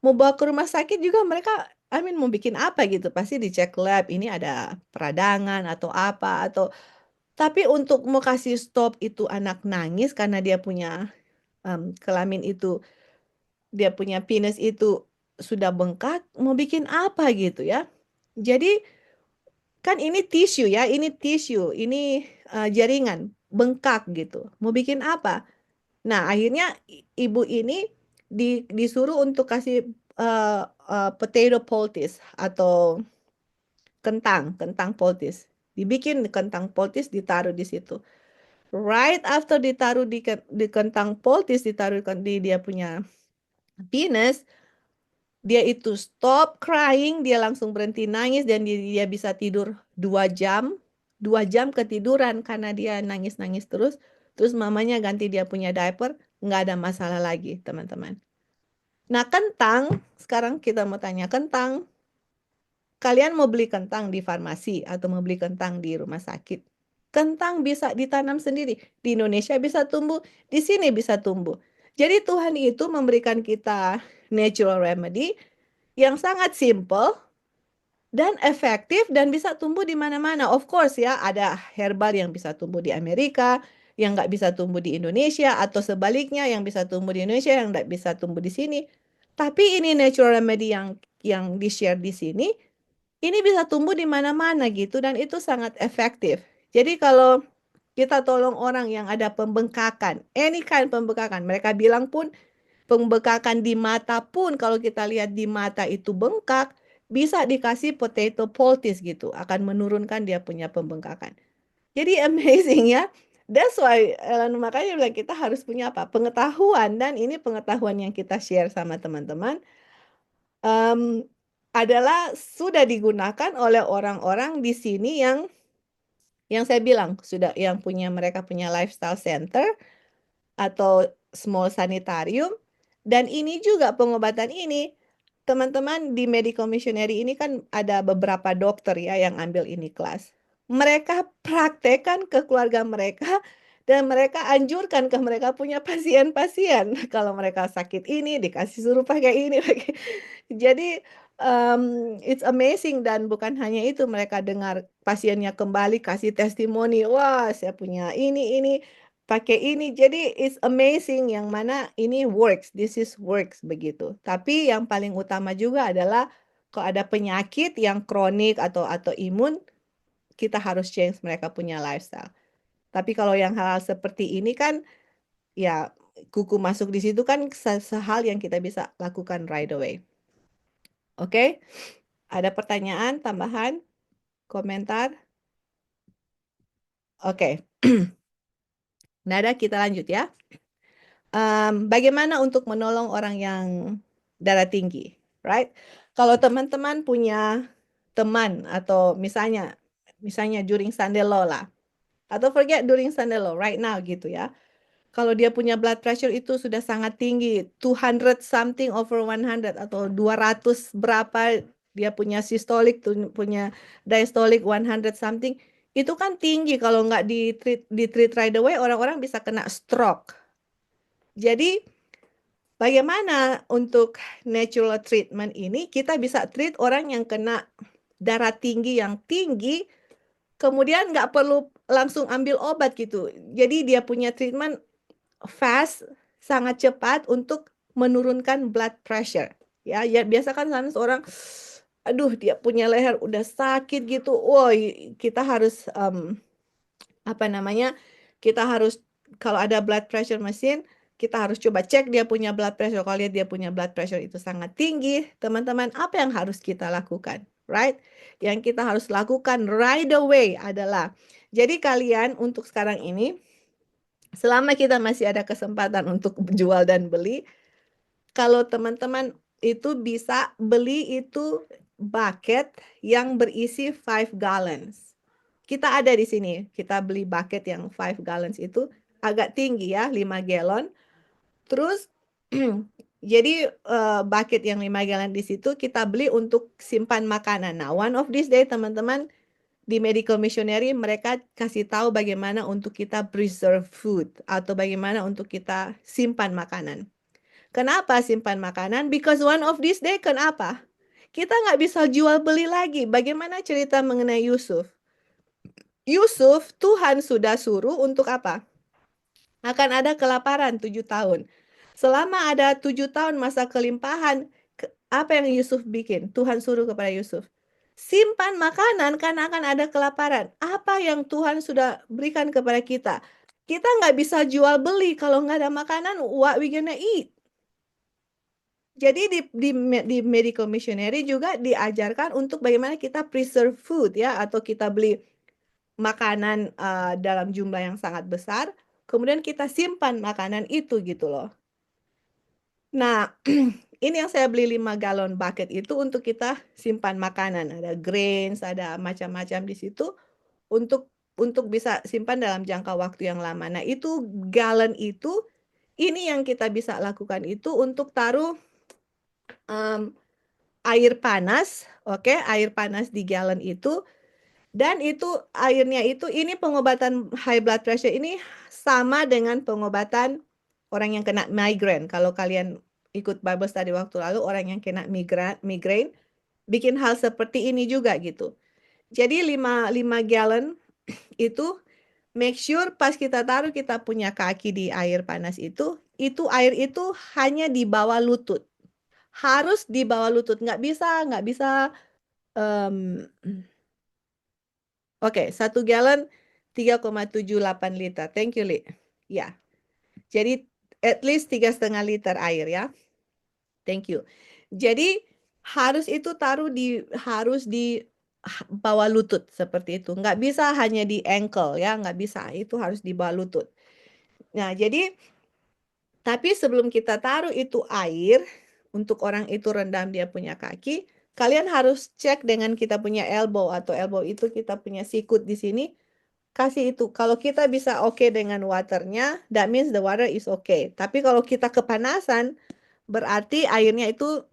mau bawa ke rumah sakit juga mereka, mau bikin apa gitu, pasti dicek lab, ini ada peradangan atau apa, atau tapi untuk mau kasih stop itu anak nangis karena dia punya kelamin itu, dia punya penis itu sudah bengkak, mau bikin apa gitu ya. Jadi kan ini tisu ya, ini jaringan bengkak gitu, mau bikin apa. Nah, akhirnya ibu ini disuruh untuk kasih uh, potato poultice atau kentang poultice. Dibikin kentang poultice, ditaruh di situ. Right after ditaruh di kentang poultice, ditaruh di dia punya penis, dia itu stop crying, dia langsung berhenti nangis, dan dia bisa tidur 2 jam. 2 jam ketiduran karena dia nangis-nangis terus. Terus mamanya ganti dia punya diaper, nggak ada masalah lagi, teman-teman. Nah, kentang, sekarang kita mau tanya kentang. Kalian mau beli kentang di farmasi atau mau beli kentang di rumah sakit? Kentang bisa ditanam sendiri. Di Indonesia bisa tumbuh, di sini bisa tumbuh. Jadi Tuhan itu memberikan kita natural remedy yang sangat simple dan efektif dan bisa tumbuh di mana-mana. Of course ya, ada herbal yang bisa tumbuh di Amerika, yang nggak bisa tumbuh di Indonesia, atau sebaliknya yang bisa tumbuh di Indonesia yang nggak bisa tumbuh di sini. Tapi ini natural remedy yang di-share di sini, ini bisa tumbuh di mana-mana gitu dan itu sangat efektif. Jadi kalau kita tolong orang yang ada pembengkakan, any kind pembengkakan, mereka bilang pun pembengkakan di mata pun, kalau kita lihat di mata itu bengkak, bisa dikasih potato poultice gitu, akan menurunkan dia punya pembengkakan. Jadi amazing ya. That's why makanya bilang kita harus punya apa? Pengetahuan, dan ini pengetahuan yang kita share sama teman-teman em, adalah sudah digunakan oleh orang-orang di sini yang saya bilang sudah, yang mereka punya lifestyle center atau small sanitarium. Dan ini juga pengobatan ini, teman-teman, di medical missionary ini kan ada beberapa dokter ya yang ambil ini kelas. Mereka praktekkan ke keluarga mereka Dan mereka anjurkan ke mereka punya pasien-pasien. Kalau mereka sakit ini, dikasih suruh pakai ini, pakai. Jadi, it's amazing dan bukan hanya itu, mereka dengar pasiennya kembali kasih testimoni, "Wah, saya punya ini, pakai ini." Jadi it's amazing yang mana ini works, this is works, begitu. Tapi yang paling utama juga adalah kalau ada penyakit yang kronik atau imun, kita harus change mereka punya lifestyle. Tapi kalau yang hal-hal seperti ini kan, ya kuku masuk di situ kan sehal yang kita bisa lakukan right away. Oke? Ada pertanyaan tambahan? Komentar? Oke. Nada kita lanjut ya. Bagaimana untuk menolong orang yang darah tinggi, right? Kalau teman-teman punya teman atau misalnya during Sunday Law lah, atau forget during Sunday Law, right now gitu ya. Kalau dia punya blood pressure itu sudah sangat tinggi, 200 something over 100 atau 200 berapa, dia punya systolic, punya diastolic 100 something, itu kan tinggi kalau nggak di-treat right away, orang-orang bisa kena stroke. Jadi, bagaimana untuk natural treatment ini, kita bisa treat orang yang kena darah tinggi yang tinggi, kemudian nggak perlu langsung ambil obat gitu. Jadi dia punya treatment fast, sangat cepat untuk menurunkan blood pressure. Ya, ya biasa kan seorang, aduh dia punya leher udah sakit gitu. Woi, kita harus apa namanya? Kita harus kalau ada blood pressure machine, kita harus coba cek dia punya blood pressure. Kalau lihat dia punya blood pressure itu sangat tinggi, teman-teman, apa yang harus kita lakukan? Right? Yang kita harus lakukan right away adalah jadi kalian untuk sekarang ini selama kita masih ada kesempatan untuk jual dan beli, kalau teman-teman itu bisa beli itu bucket yang berisi 5 gallons. Kita ada di sini, kita beli bucket yang 5 gallons itu agak tinggi ya, 5 gallon. Terus jadi bucket yang 5 gallon di situ kita beli untuk simpan makanan. Nah, one of this day teman-teman di Medical Missionary mereka kasih tahu bagaimana untuk kita preserve food atau bagaimana untuk kita simpan makanan. Kenapa simpan makanan? Because one of this day kenapa? Kita nggak bisa jual beli lagi. Bagaimana cerita mengenai Yusuf? Yusuf, Tuhan sudah suruh untuk apa? Akan ada kelaparan 7 tahun. Selama ada 7 tahun masa kelimpahan, apa yang Yusuf bikin? Tuhan suruh kepada Yusuf. Simpan makanan karena akan ada kelaparan. Apa yang Tuhan sudah berikan kepada kita? Kita nggak bisa jual beli kalau nggak ada makanan, what we gonna eat? Jadi di Medical Missionary juga diajarkan untuk bagaimana kita preserve food ya, atau kita beli makanan dalam jumlah yang sangat besar, kemudian kita simpan makanan itu gitu loh. Nah, ini yang saya beli 5 galon bucket itu untuk kita simpan makanan. Ada grains, ada macam-macam di situ untuk bisa simpan dalam jangka waktu yang lama. Nah, itu galon itu ini yang kita bisa lakukan itu untuk taruh air panas, oke, air panas di galon itu. Dan itu airnya itu ini pengobatan high blood pressure ini sama dengan pengobatan orang yang kena migraine. Kalau kalian ikut Bible study waktu lalu, orang yang kena migraine bikin hal seperti ini juga gitu. Jadi 5 gallon itu make sure pas kita taruh kita punya kaki di air panas itu air itu hanya di bawah lutut. Harus di bawah lutut, nggak bisa um, Oke, 1 galon 3,78 liter. Thank you, Li. Ya, jadi at least 3,5 liter air ya. Thank you. Jadi harus di bawah lutut seperti itu. Nggak bisa hanya di ankle ya, nggak bisa. Itu harus di bawah lutut. Nah, jadi tapi sebelum kita taruh itu air untuk orang itu rendam dia punya kaki, kalian harus cek dengan kita punya elbow atau elbow itu kita punya sikut di sini. Kasih itu. Kalau kita bisa oke dengan waternya, that means the water is okay. Tapi kalau kita kepanasan, berarti airnya itu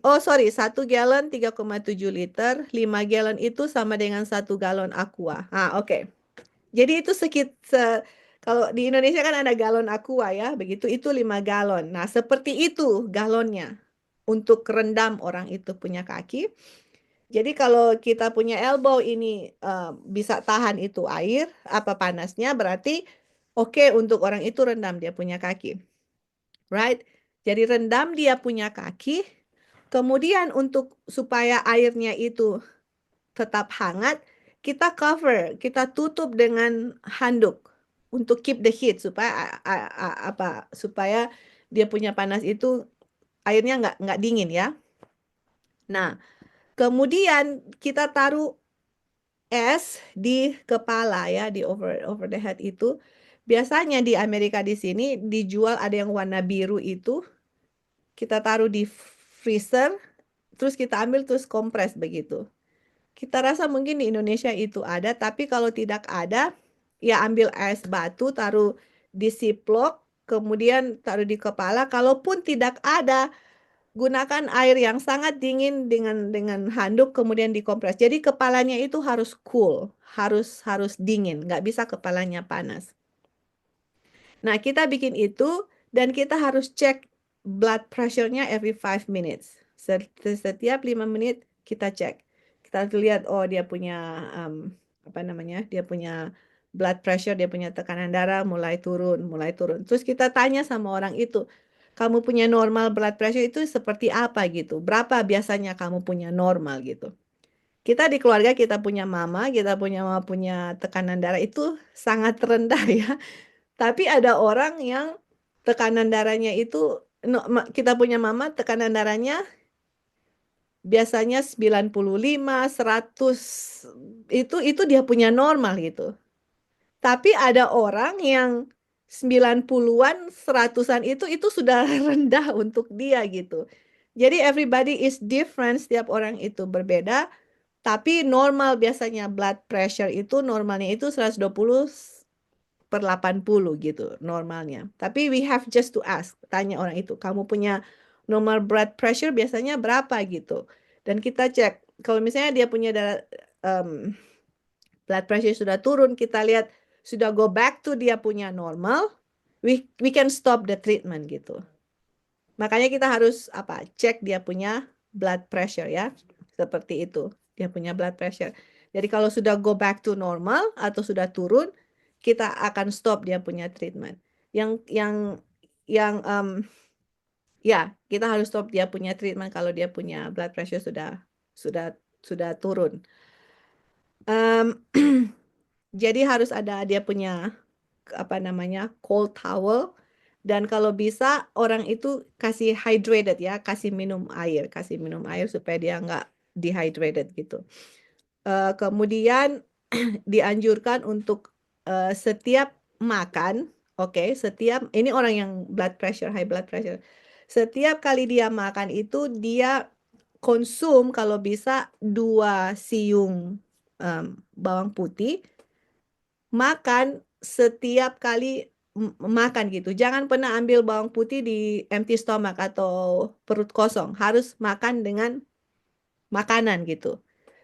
Oh sorry, 1 galon 3,7 liter, 5 galon itu sama dengan 1 galon aqua. Oke. Jadi itu kalau di Indonesia kan ada galon aqua ya, begitu itu 5 galon. Nah, seperti itu galonnya untuk rendam orang itu punya kaki. Jadi kalau kita punya elbow ini bisa tahan itu air, apa panasnya, berarti oke untuk orang itu rendam dia punya kaki. Right? Jadi rendam dia punya kaki, kemudian untuk supaya airnya itu tetap hangat, kita cover, kita tutup dengan handuk untuk keep the heat supaya dia punya panas itu airnya nggak dingin ya. Nah, kemudian kita taruh es di kepala ya, di over the head itu. Biasanya di Amerika di sini dijual ada yang warna biru itu, kita taruh di freezer, terus kita ambil terus kompres begitu. Kita rasa mungkin di Indonesia itu ada, tapi kalau tidak ada, ya ambil es batu, taruh di Ziploc, kemudian taruh di kepala. Kalaupun tidak ada, gunakan air yang sangat dingin dengan handuk, kemudian dikompres. Jadi kepalanya itu harus cool, harus dingin, nggak bisa kepalanya panas. Nah, kita bikin itu dan kita harus cek blood pressure-nya every 5 minutes. Setiap 5 menit kita cek. Kita lihat oh dia punya apa namanya? Dia punya blood pressure, dia punya tekanan darah mulai turun, mulai turun. Terus kita tanya sama orang itu, kamu punya normal blood pressure itu seperti apa gitu? Berapa biasanya kamu punya normal gitu? Kita di keluarga kita punya mama punya tekanan darah itu sangat rendah ya. Tapi ada orang yang tekanan darahnya itu, kita punya mama tekanan darahnya biasanya 95, 100, itu dia punya normal gitu. Tapi ada orang yang 90-an, 100-an itu sudah rendah untuk dia gitu. Jadi everybody is different, setiap orang itu berbeda. Tapi normal biasanya blood pressure itu normalnya itu 120/80 gitu normalnya. Tapi we have just to ask, tanya orang itu, kamu punya normal blood pressure biasanya berapa gitu. Dan kita cek, kalau misalnya dia punya blood pressure sudah turun, kita lihat sudah go back to dia punya normal, we can stop the treatment gitu. Makanya kita harus cek dia punya blood pressure ya, seperti itu. Dia punya blood pressure. Jadi kalau sudah go back to normal atau sudah turun, kita akan stop dia punya treatment. Yang ya kita harus stop dia punya treatment kalau dia punya blood pressure sudah turun. Jadi harus ada dia punya cold towel, dan kalau bisa orang itu kasih hydrated ya, kasih minum air supaya dia nggak dehydrated gitu. Kemudian dianjurkan untuk setiap makan, setiap ini orang yang high blood pressure, setiap kali dia makan itu dia konsum kalau bisa 2 siung bawang putih, makan setiap kali makan gitu. Jangan pernah ambil bawang putih di empty stomach atau perut kosong. Harus makan dengan makanan gitu.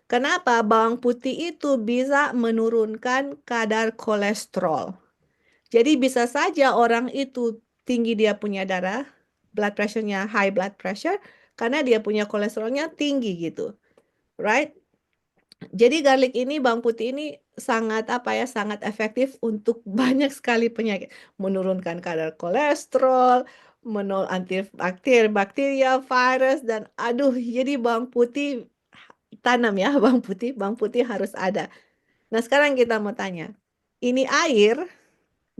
Kenapa? Bawang putih itu bisa menurunkan kadar kolesterol. Jadi bisa saja orang itu tinggi, dia punya blood pressure-nya high blood pressure, karena dia punya kolesterolnya tinggi gitu. Right? Jadi garlic ini, bawang putih ini sangat efektif untuk banyak sekali penyakit. Menurunkan kadar kolesterol, antibakteria, virus, dan jadi bawang putih tanam ya, bawang putih harus ada. Nah sekarang kita mau tanya, ini air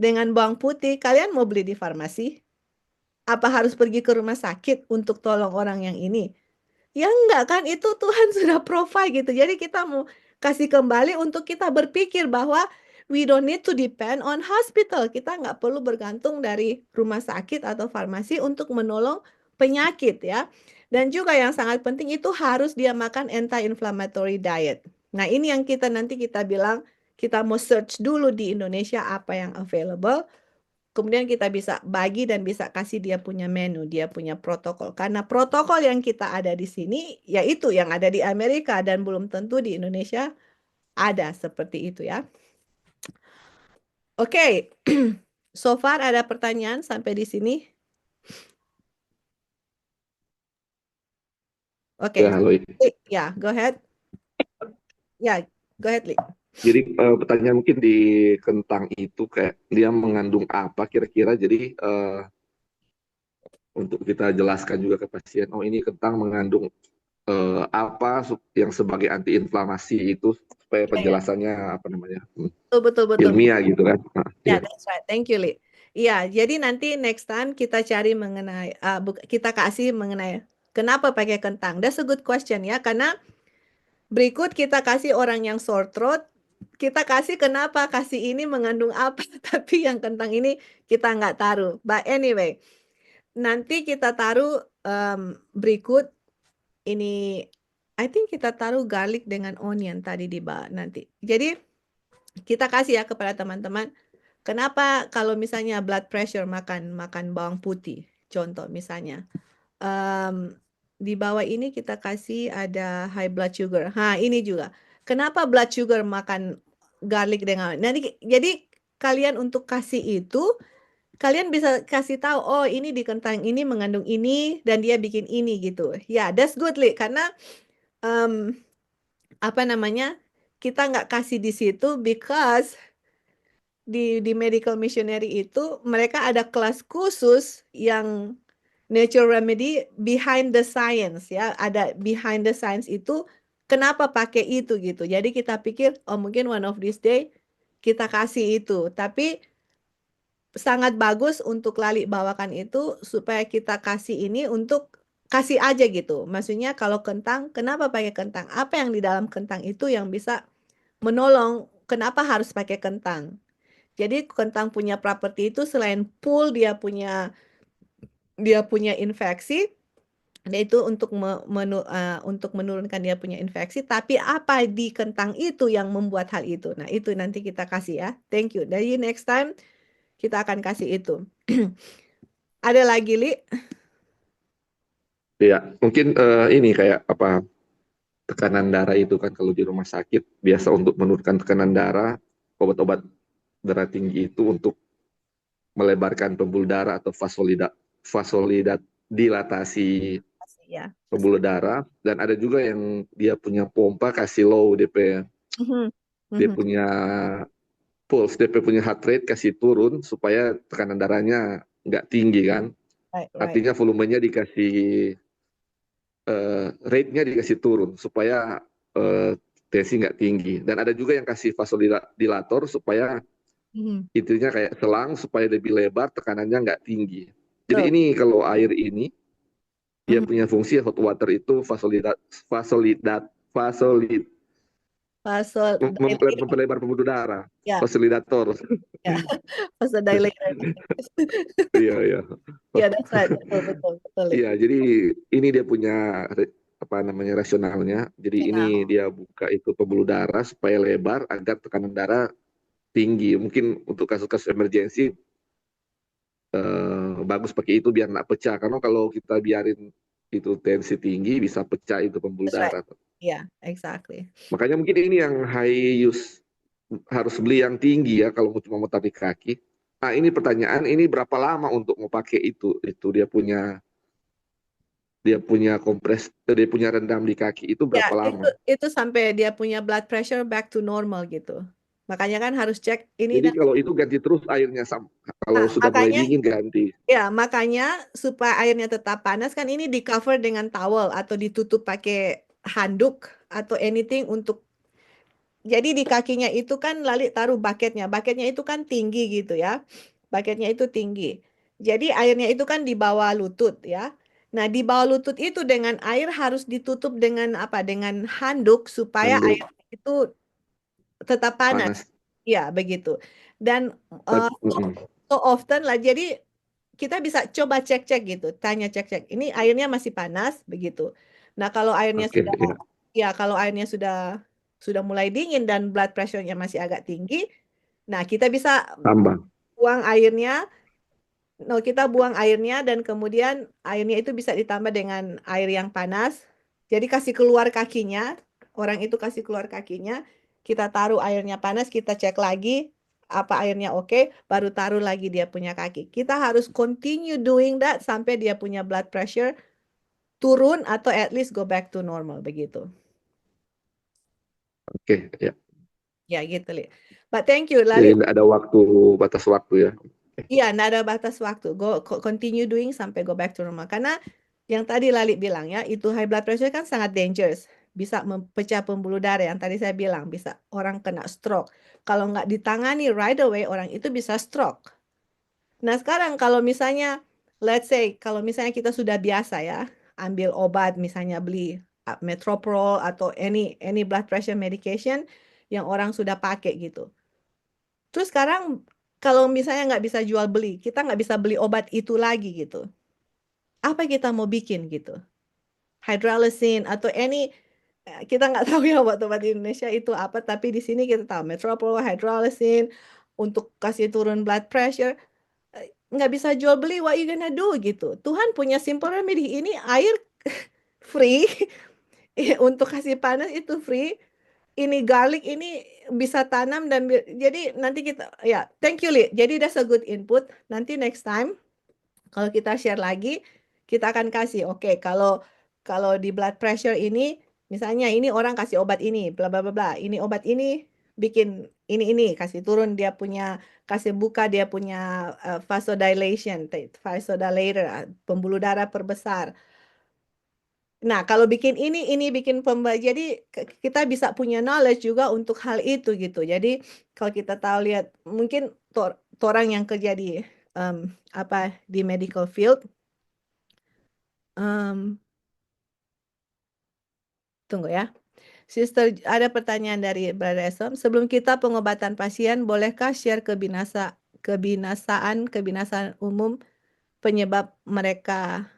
dengan bawang putih, kalian mau beli di farmasi? Apa harus pergi ke rumah sakit untuk tolong orang yang ini? Ya enggak kan, itu Tuhan sudah provide gitu. Jadi kita mau kasih kembali untuk kita berpikir bahwa we don't need to depend on hospital. Kita nggak perlu bergantung dari rumah sakit atau farmasi untuk menolong penyakit ya. Dan juga yang sangat penting itu harus dia makan anti-inflammatory diet. Nah ini yang nanti kita bilang, kita mau search dulu di Indonesia apa yang available. Kemudian kita bisa bagi dan bisa kasih dia punya menu, dia punya protokol. Karena protokol yang kita ada di sini, yaitu yang ada di Amerika dan belum tentu di Indonesia ada seperti itu ya. Oke, so far ada pertanyaan sampai di sini? Oke, Ya, halo. ya, go ahead. Ya, go ahead, Li. Jadi pertanyaan mungkin di kentang itu kayak dia mengandung apa kira-kira. Jadi untuk kita jelaskan juga ke pasien, oh ini kentang mengandung apa yang sebagai antiinflamasi itu supaya Ya, ya. penjelasannya apa namanya Betul, betul, betul. ilmiah gitu kan. Nah, Ya, iya. that's right. Thank you, Li. Iya, jadi nanti next time kita cari mengenai, kita kasih mengenai kenapa pakai kentang. That's a good question ya, karena berikut kita kasih orang yang sore throat, kita kasih kenapa kasih ini mengandung apa, tapi yang kentang ini kita nggak taruh. But anyway, nanti kita taruh berikut ini, I think kita taruh garlic dengan onion tadi di bawah nanti. Jadi kita kasih ya kepada teman-teman. Kenapa kalau misalnya blood pressure makan makan bawang putih, contoh misalnya. Em, di bawah ini kita kasih ada high blood sugar. Ini juga. Kenapa blood sugar makan garlic dengan nanti jadi kalian untuk kasih itu kalian bisa kasih tahu oh ini di kentang ini mengandung ini dan dia bikin ini gitu. Ya, that's good, Li, karena em, apa namanya? Kita nggak kasih di situ because di medical missionary itu mereka ada kelas khusus yang Nature Remedy behind the science ya, ada behind the science itu kenapa pakai itu gitu. Jadi kita pikir oh mungkin one of this day kita kasih itu, tapi sangat bagus untuk Lali bawakan itu supaya kita kasih ini untuk kasih aja gitu. Maksudnya kalau kentang, kenapa pakai kentang? Apa yang di dalam kentang itu yang bisa menolong kenapa harus pakai kentang? Jadi kentang punya properti itu selain full dia punya infeksi, dan itu untuk untuk menurunkan dia punya infeksi, tapi apa di kentang itu yang membuat hal itu? Nah, itu nanti kita kasih ya. Thank you. Dari next time kita akan kasih itu. Ada lagi, Li? Iya, mungkin ini kayak apa tekanan darah itu kan kalau di rumah sakit biasa untuk menurunkan tekanan darah, obat-obat darah tinggi itu untuk melebarkan pembuluh darah atau vasolidat dilatasi Kasih ya. pembuluh darah, dan ada juga yang dia punya pompa kasih low DP, Mhm, dia mhm. punya pulse, DP punya heart rate kasih turun supaya tekanan darahnya nggak tinggi kan, Right, right. artinya volumenya dikasih rate-nya dikasih turun supaya tensi nggak tinggi, dan ada juga yang kasih vasodilator supaya Mhm. intinya kayak selang supaya lebih lebar tekanannya nggak tinggi. Jadi Betul. ini kalau air ini dia Mhm. punya fungsi hot water itu fasolidat fasolid Vasodilator. memperlebar pembuluh darah, Ya, fasilidator. ya. Vasodilator. Iya, iya. Ya, that's right. Betul, betul, betul, Li. Iya, jadi ini dia punya apa namanya rasionalnya. Jadi ini Ya. dia buka itu pembuluh darah supaya lebar agar tekanan darah tinggi. Mungkin untuk kasus-kasus emergensi bagus pakai itu biar nggak pecah. Karena kalau kita biarin itu tensi tinggi bisa pecah itu pembuluh That's right. darah. Ya, exactly. Makanya mungkin ini yang high use harus beli yang tinggi ya kalau cuma mau tarik kaki. Nah ini pertanyaan, ini berapa lama untuk mau pakai itu? Itu dia punya kompres, dia punya rendam di kaki itu Ya, berapa itu lama? itu sampai dia punya blood pressure back to normal gitu. Makanya kan harus cek ini Jadi dan kalau itu ganti terus airnya kalau sudah mulai makanya dingin ganti ya makanya supaya airnya tetap panas kan ini di cover dengan towel atau ditutup pakai handuk atau anything untuk jadi di kakinya itu kan Lali taruh bucketnya. Bucketnya itu kan tinggi gitu ya. Bucketnya itu tinggi. Jadi airnya itu kan di bawah lutut ya. Nah, di bawah lutut itu dengan air harus ditutup dengan apa? Dengan handuk supaya air handuk itu tetap panas. panas. Ya, begitu. Dan uh, so, so often lah jadi kita bisa coba cek-cek gitu, tanya cek-cek. Ini airnya masih panas begitu. Nah, kalau airnya Oke, sudah ya. ya kalau airnya sudah mulai dingin dan blood pressure-nya masih agak tinggi, nah kita bisa Tambah. buang airnya No, kita buang airnya dan kemudian airnya itu bisa ditambah dengan air yang panas. Jadi kasih keluar kakinya, orang itu kasih keluar kakinya, kita taruh airnya panas, kita cek lagi apa airnya oke, baru taruh lagi dia punya kaki. Kita harus continue doing that sampai dia punya blood pressure turun atau at least go back to normal begitu. Oke, ya. Ya gitu, Li. But thank you, Jadi Lali. tidak ada batas waktu ya. Iya, nggak ada batas waktu. Continue doing sampai go back to normal. Karena yang tadi Lali bilang ya, itu high blood pressure kan sangat dangerous. Bisa mempecah pembuluh darah yang tadi saya bilang, bisa orang kena stroke. Kalau nggak ditangani right away, orang itu bisa stroke. Nah, sekarang kalau misalnya, let's say, kalau misalnya kita sudah biasa ya, ambil obat, misalnya beli metoprolol atau any blood pressure medication yang orang sudah pakai gitu. Terus sekarang kalau misalnya nggak bisa jual beli, kita nggak bisa beli obat itu lagi gitu. Apa kita mau bikin gitu? Hydralazine atau kita nggak tahu ya obat-obat di Indonesia itu apa, tapi di sini kita tahu metoprolol, hydralazine untuk kasih turun blood pressure. Nggak bisa jual beli, what you gonna do gitu. Tuhan punya simple remedy, ini air free. Untuk kasih panas itu free, ini garlic ini bisa tanam dan jadi nanti kita ya thank you Li. Jadi that's a good input. Nanti next time kalau kita share lagi kita akan kasih oke, kalau kalau di blood pressure ini misalnya ini orang kasih obat ini bla bla bla bla. Ini obat ini bikin ini kasih turun dia punya, kasih buka dia punya vasodilation, vasodilator, pembuluh darah perbesar. Nah, kalau bikin ini bikin jadi kita bisa punya knowledge juga untuk hal itu gitu. Jadi kalau kita tahu lihat mungkin orang yang kerja di em, apa di medical field, em, tunggu ya. Sister, ada pertanyaan dari Brother Esom. Sebelum kita pengobatan pasien, bolehkah share kebinasaan umum penyebab mereka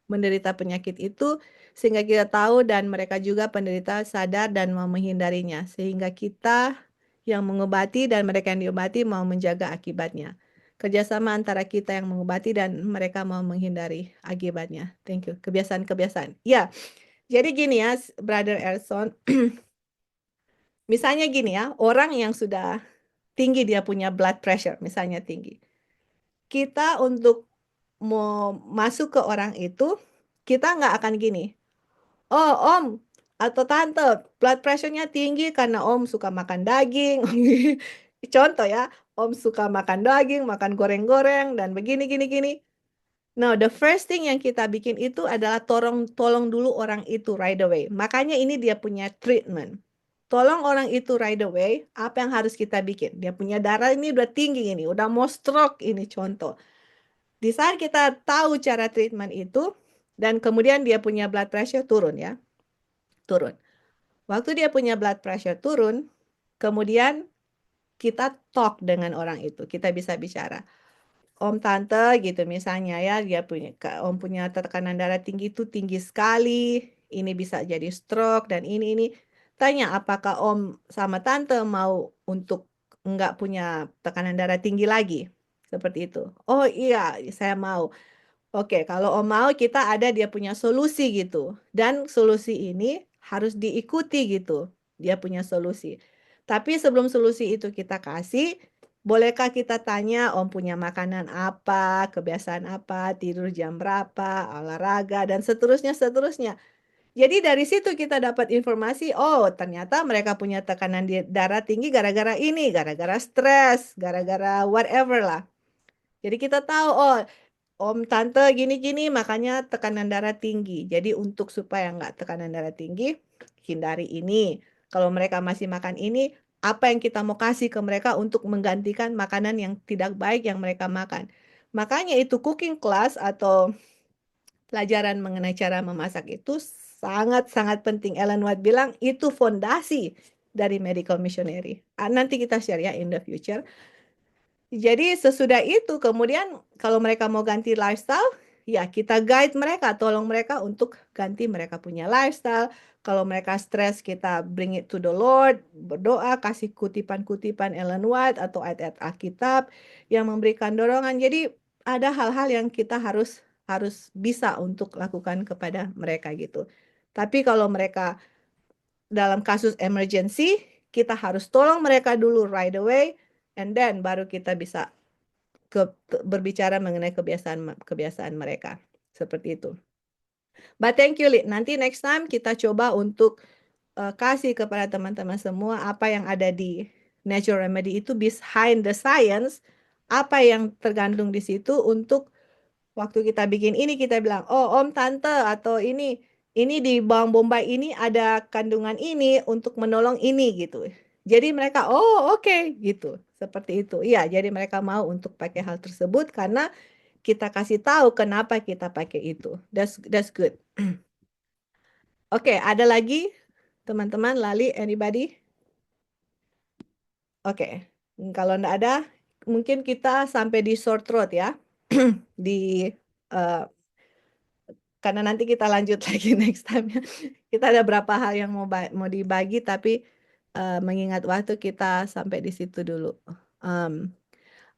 menderita penyakit itu sehingga kita tahu dan mereka juga penderita sadar dan mau menghindarinya sehingga kita yang mengobati dan mereka yang diobati mau menjaga akibatnya. Kerjasama antara kita yang mengobati dan mereka mau menghindari akibatnya. Thank you. Kebiasaan-kebiasaan. Ya, jadi gini ya, Brother Erson. Misalnya gini ya, orang yang sudah tinggi dia punya blood pressure, misalnya tinggi. Kita untuk mau masuk ke orang itu, kita nggak akan gini. Oh, Om atau Tante, blood pressure-nya tinggi karena Om suka makan daging. Contoh ya, Om suka makan daging, makan goreng-goreng, dan begini, gini, gini. Now, the first thing yang kita bikin itu adalah tolong dulu orang itu right away. Makanya ini dia punya treatment. Tolong orang itu right away, apa yang harus kita bikin? Dia punya darah ini udah tinggi ini, udah mau stroke ini contoh. Di saat kita tahu cara treatment itu, dan kemudian dia punya blood pressure turun ya, turun. Waktu dia punya blood pressure turun, kemudian kita talk dengan orang itu, kita bisa bicara. Om tante gitu misalnya ya, dia punya om punya tekanan darah tinggi itu tinggi sekali, ini bisa jadi stroke dan ini. Tanya apakah om sama tante mau untuk nggak punya tekanan darah tinggi lagi, seperti itu. Oh iya, saya mau. Oke, kalau Om mau kita ada dia punya solusi gitu. Dan solusi ini harus diikuti gitu. Dia punya solusi. Tapi sebelum solusi itu kita kasih, bolehkah kita tanya Om punya makanan apa, kebiasaan apa, tidur jam berapa, olahraga, dan seterusnya, seterusnya. Jadi dari situ kita dapat informasi, oh ternyata mereka punya tekanan darah tinggi gara-gara ini, gara-gara stres, gara-gara whatever lah. Jadi kita tahu, oh Om tante gini-gini makanya tekanan darah tinggi. Jadi untuk supaya nggak tekanan darah tinggi, hindari ini. Kalau mereka masih makan ini, apa yang kita mau kasih ke mereka untuk menggantikan makanan yang tidak baik yang mereka makan. Makanya itu cooking class atau pelajaran mengenai cara memasak itu sangat-sangat penting. Ellen White bilang itu fondasi dari medical missionary. Nanti kita share ya in the future. Jadi sesudah itu kemudian kalau mereka mau ganti lifestyle, ya kita guide mereka, tolong mereka untuk ganti mereka punya lifestyle. Kalau mereka stres, kita bring it to the Lord, berdoa, kasih kutipan-kutipan Ellen White atau ayat-ayat Alkitab yang memberikan dorongan. Jadi ada hal-hal yang kita harus harus bisa untuk lakukan kepada mereka gitu. Tapi kalau mereka dalam kasus emergency, kita harus tolong mereka dulu right away, and then baru kita bisa berbicara mengenai kebiasaan kebiasaan mereka. Seperti itu. But thank you, Li. Nanti next time kita coba untuk kasih kepada teman-teman semua apa yang ada di Natural Remedy itu behind the science, apa yang tergantung di situ untuk waktu kita bikin ini kita bilang, oh om tante atau ini di bawang bombay ini ada kandungan ini untuk menolong ini gitu. Jadi mereka oh oke gitu. Seperti itu. Iya, jadi mereka mau untuk pakai hal tersebut karena kita kasih tahu kenapa kita pakai itu. That's good. Oke, ada lagi teman-teman Lali anybody? Oke. Kalau enggak ada mungkin kita sampai di short throat ya. Di eh, karena nanti kita lanjut lagi next time ya. Kita ada berapa hal yang mau dibagi tapi mengingat waktu kita sampai di situ dulu. Em,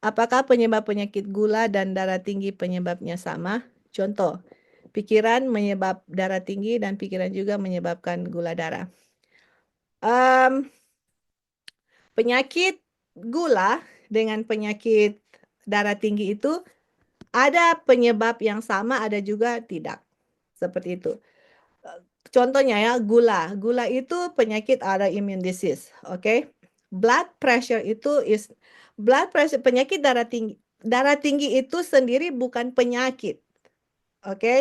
apakah penyebab penyakit gula dan darah tinggi penyebabnya sama? Contoh, pikiran menyebab darah tinggi dan pikiran juga menyebabkan gula darah. Em, penyakit gula dengan penyakit darah tinggi itu ada penyebab yang sama, ada juga tidak. Seperti itu. Contohnya ya, gula. Gula itu penyakit autoimmune disease, oke? Okay? Blood pressure itu blood pressure penyakit darah tinggi. Darah tinggi itu sendiri bukan penyakit, oke? Okay?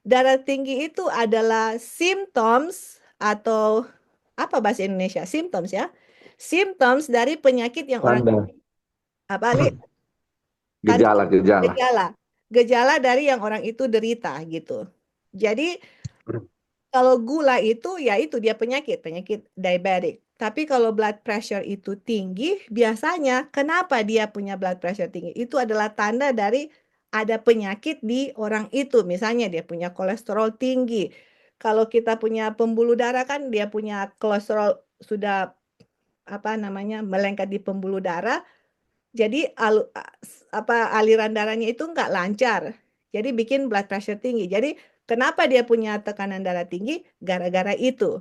Darah tinggi itu adalah symptoms atau apa bahasa Indonesia? Symptoms ya. Symptoms dari penyakit yang orang Tanda, apa Ali? Tanda gejala-gejala. gejala. Gejala dari yang orang itu derita gitu. Jadi kalau gula itu ya itu dia penyakit diabetik. Tapi kalau blood pressure itu tinggi, biasanya kenapa dia punya blood pressure tinggi? Itu adalah tanda dari ada penyakit di orang itu. Misalnya dia punya kolesterol tinggi. Kalau kita punya pembuluh darah kan dia punya kolesterol sudah apa namanya melengket di pembuluh darah. Jadi aliran darahnya itu nggak lancar. Jadi bikin blood pressure tinggi. Jadi kenapa dia punya tekanan darah tinggi? Gara-gara itu.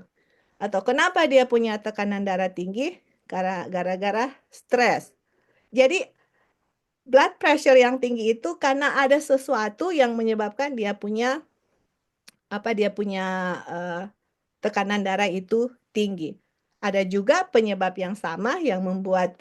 Atau kenapa dia punya tekanan darah tinggi? Gara-gara stres. Jadi blood pressure yang tinggi itu karena ada sesuatu yang menyebabkan dia punya dia punya eh, tekanan darah itu tinggi. Ada juga penyebab yang sama yang membuat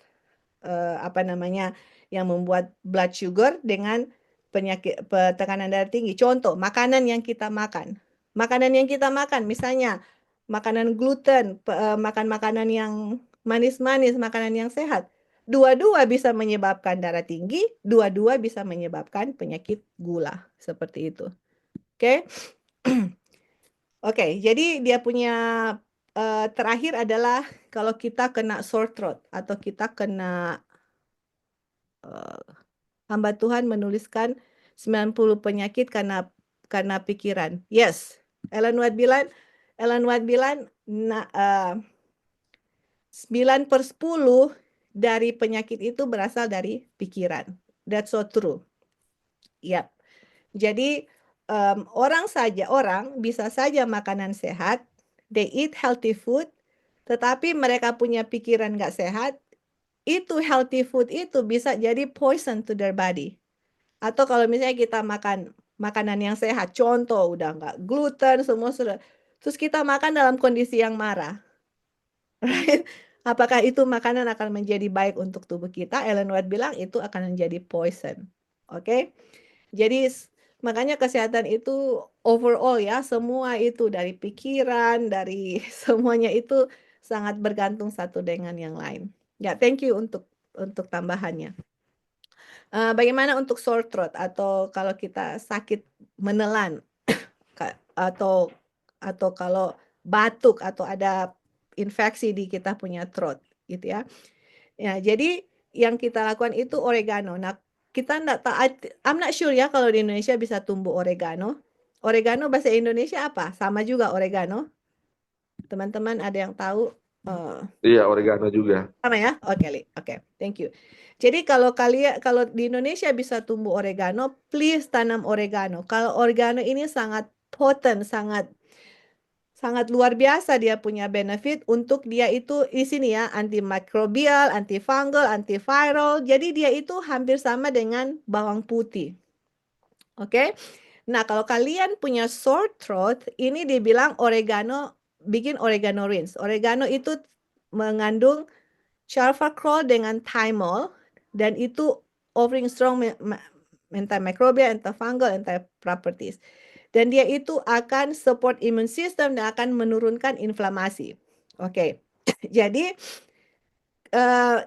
apa namanya yang membuat blood sugar dengan penyakit tekanan darah tinggi. Contoh, makanan yang kita makan. Makanan yang kita makan misalnya makanan gluten, makan makanan yang manis-manis, makanan yang sehat. Dua-dua bisa menyebabkan darah tinggi, dua-dua bisa menyebabkan penyakit gula. Seperti itu. Oke. Oke, jadi dia punya terakhir adalah kalau kita kena sore throat atau kita kena eh, hamba Tuhan menuliskan 90 penyakit karena pikiran. Yes, Ellen White bilang 9/10 dari penyakit itu berasal dari pikiran. That's so true. Yap. Jadi orang bisa saja makanan sehat, they eat healthy food, tetapi mereka punya pikiran nggak sehat, itu healthy food itu bisa jadi poison to their body. Atau kalau misalnya kita makan makanan yang sehat, contoh udah nggak gluten, semua sudah. Terus kita makan dalam kondisi yang marah. Right? Apakah itu makanan akan menjadi baik untuk tubuh kita? Ellen White bilang itu akan menjadi poison. Oke? Jadi makanya kesehatan itu overall ya, semua itu dari pikiran, dari semuanya itu sangat bergantung satu dengan yang lain. Ya, thank you untuk tambahannya. Bagaimana untuk sore throat atau kalau kita sakit menelan atau kalau batuk atau ada infeksi di kita punya throat gitu ya. Ya, jadi yang kita lakukan itu oregano. Nah, kita enggak tahu, I'm not sure ya kalau di Indonesia bisa tumbuh oregano. Oregano bahasa Indonesia apa? Sama juga oregano. Teman-teman ada yang tahu? Eh, Iya, oregano juga. Sama ya? Oke, Li. Oke, thank you. Jadi kalau di Indonesia bisa tumbuh oregano, please tanam oregano. Kalau oregano ini sangat potent, sangat sangat luar biasa dia punya benefit untuk dia itu di sini ya, antimikrobial, antifungal, antiviral. Jadi dia itu hampir sama dengan bawang putih. Oke. Nah, kalau kalian punya sore throat, ini dibilang oregano, bikin oregano rinse. Oregano itu mengandung Charvacrol dengan thymol, dan itu offering strong antimicrobial, antifungal, anti-properties. Dan dia itu akan support immune system dan akan menurunkan inflamasi. Oke, jadi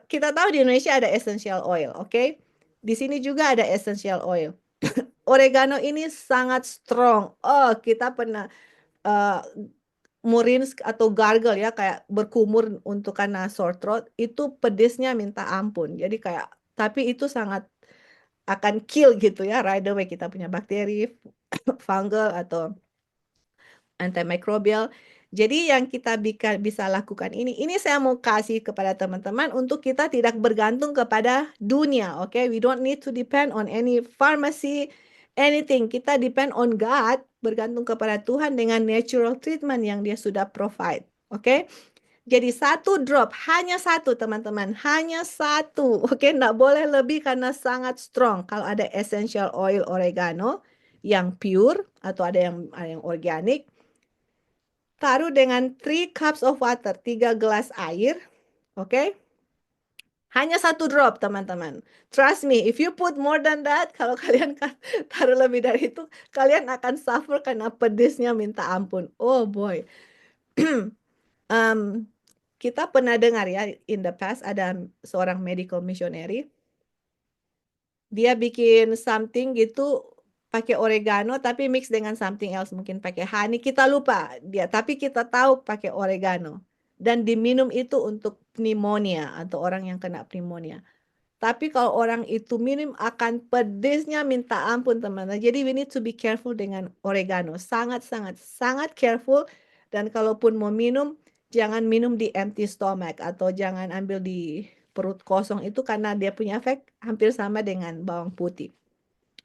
kita tahu di Indonesia ada essential oil, oke? Di sini juga ada essential oil. Oregano ini sangat strong. Oh, kita pernah uh, murin atau gargle ya, kayak berkumur untuk karena sore throat, itu pedesnya minta ampun. Jadi kayak, tapi itu sangat akan kill gitu ya, right away kita punya bakteri, fungal atau antimikrobial. Jadi yang kita bisa lakukan ini saya mau kasih kepada teman-teman untuk kita tidak bergantung kepada dunia, oke? Okay? We don't need to depend on any pharmacy, anything. Kita depend on God, bergantung kepada Tuhan dengan natural treatment yang Dia sudah provide, oke? Okay? Jadi satu drop, hanya satu teman-teman, hanya satu, oke? Okay? Nggak boleh lebih karena sangat strong. Kalau ada essential oil oregano yang pure atau ada yang organik, taruh dengan 3 cups of water, 3 gelas air, oke? Okay? Hanya satu drop, teman-teman. Trust me, if you put more than that, kalau kalian taruh lebih dari itu, kalian akan suffer karena pedesnya minta ampun. Oh boy. um, kita pernah dengar ya, in the past ada seorang medical missionary, dia bikin something gitu pakai oregano tapi mix dengan something else, mungkin pakai honey, kita lupa dia, tapi kita tahu pakai oregano dan diminum itu untuk pneumonia atau orang yang kena pneumonia. Tapi kalau orang itu minum akan pedesnya minta ampun teman-teman. Jadi we need to be careful dengan oregano. Sangat sangat sangat careful, dan kalaupun mau minum jangan minum di empty stomach atau jangan ambil di perut kosong, itu karena dia punya efek hampir sama dengan bawang putih.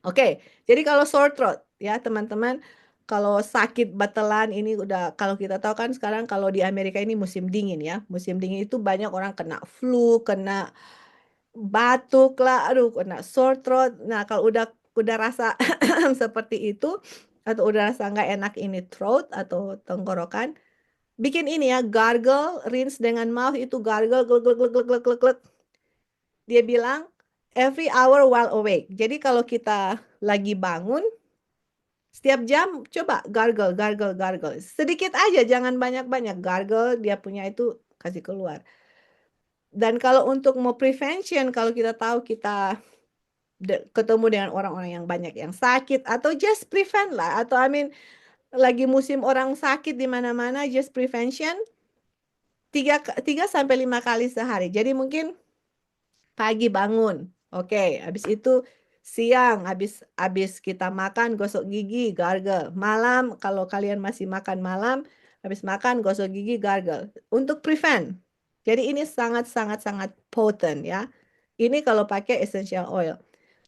Oke, jadi kalau sore throat ya teman-teman, kalau sakit batelan ini udah, kalau kita tahu kan sekarang kalau di Amerika ini musim dingin ya. Musim dingin itu banyak orang kena flu, kena batuk lah, aduh kena sore throat. Nah, kalau udah rasa seperti itu atau udah rasa nggak enak ini throat atau tenggorokan, bikin ini ya, gargle, rinse dengan mouth, itu gargle, glek glek glek glek glek glek glek. Dia bilang every hour while awake. Jadi kalau kita lagi bangun, setiap jam coba gargle, gargle, gargle. Sedikit aja, jangan banyak-banyak. Gargle, dia punya itu kasih keluar. Dan kalau untuk mau prevention, kalau kita tahu kita ketemu dengan orang-orang yang banyak yang sakit, atau just prevent lah, atau I mean lagi musim orang sakit di mana-mana, just prevention 3 sampai 5 kali sehari. Jadi mungkin pagi bangun, oke, habis itu siang habis kita makan gosok gigi, gargle. Malam kalau kalian masih makan malam, habis makan gosok gigi, gargle untuk prevent. Jadi ini sangat sangat sangat potent ya. Ini kalau pakai essential oil.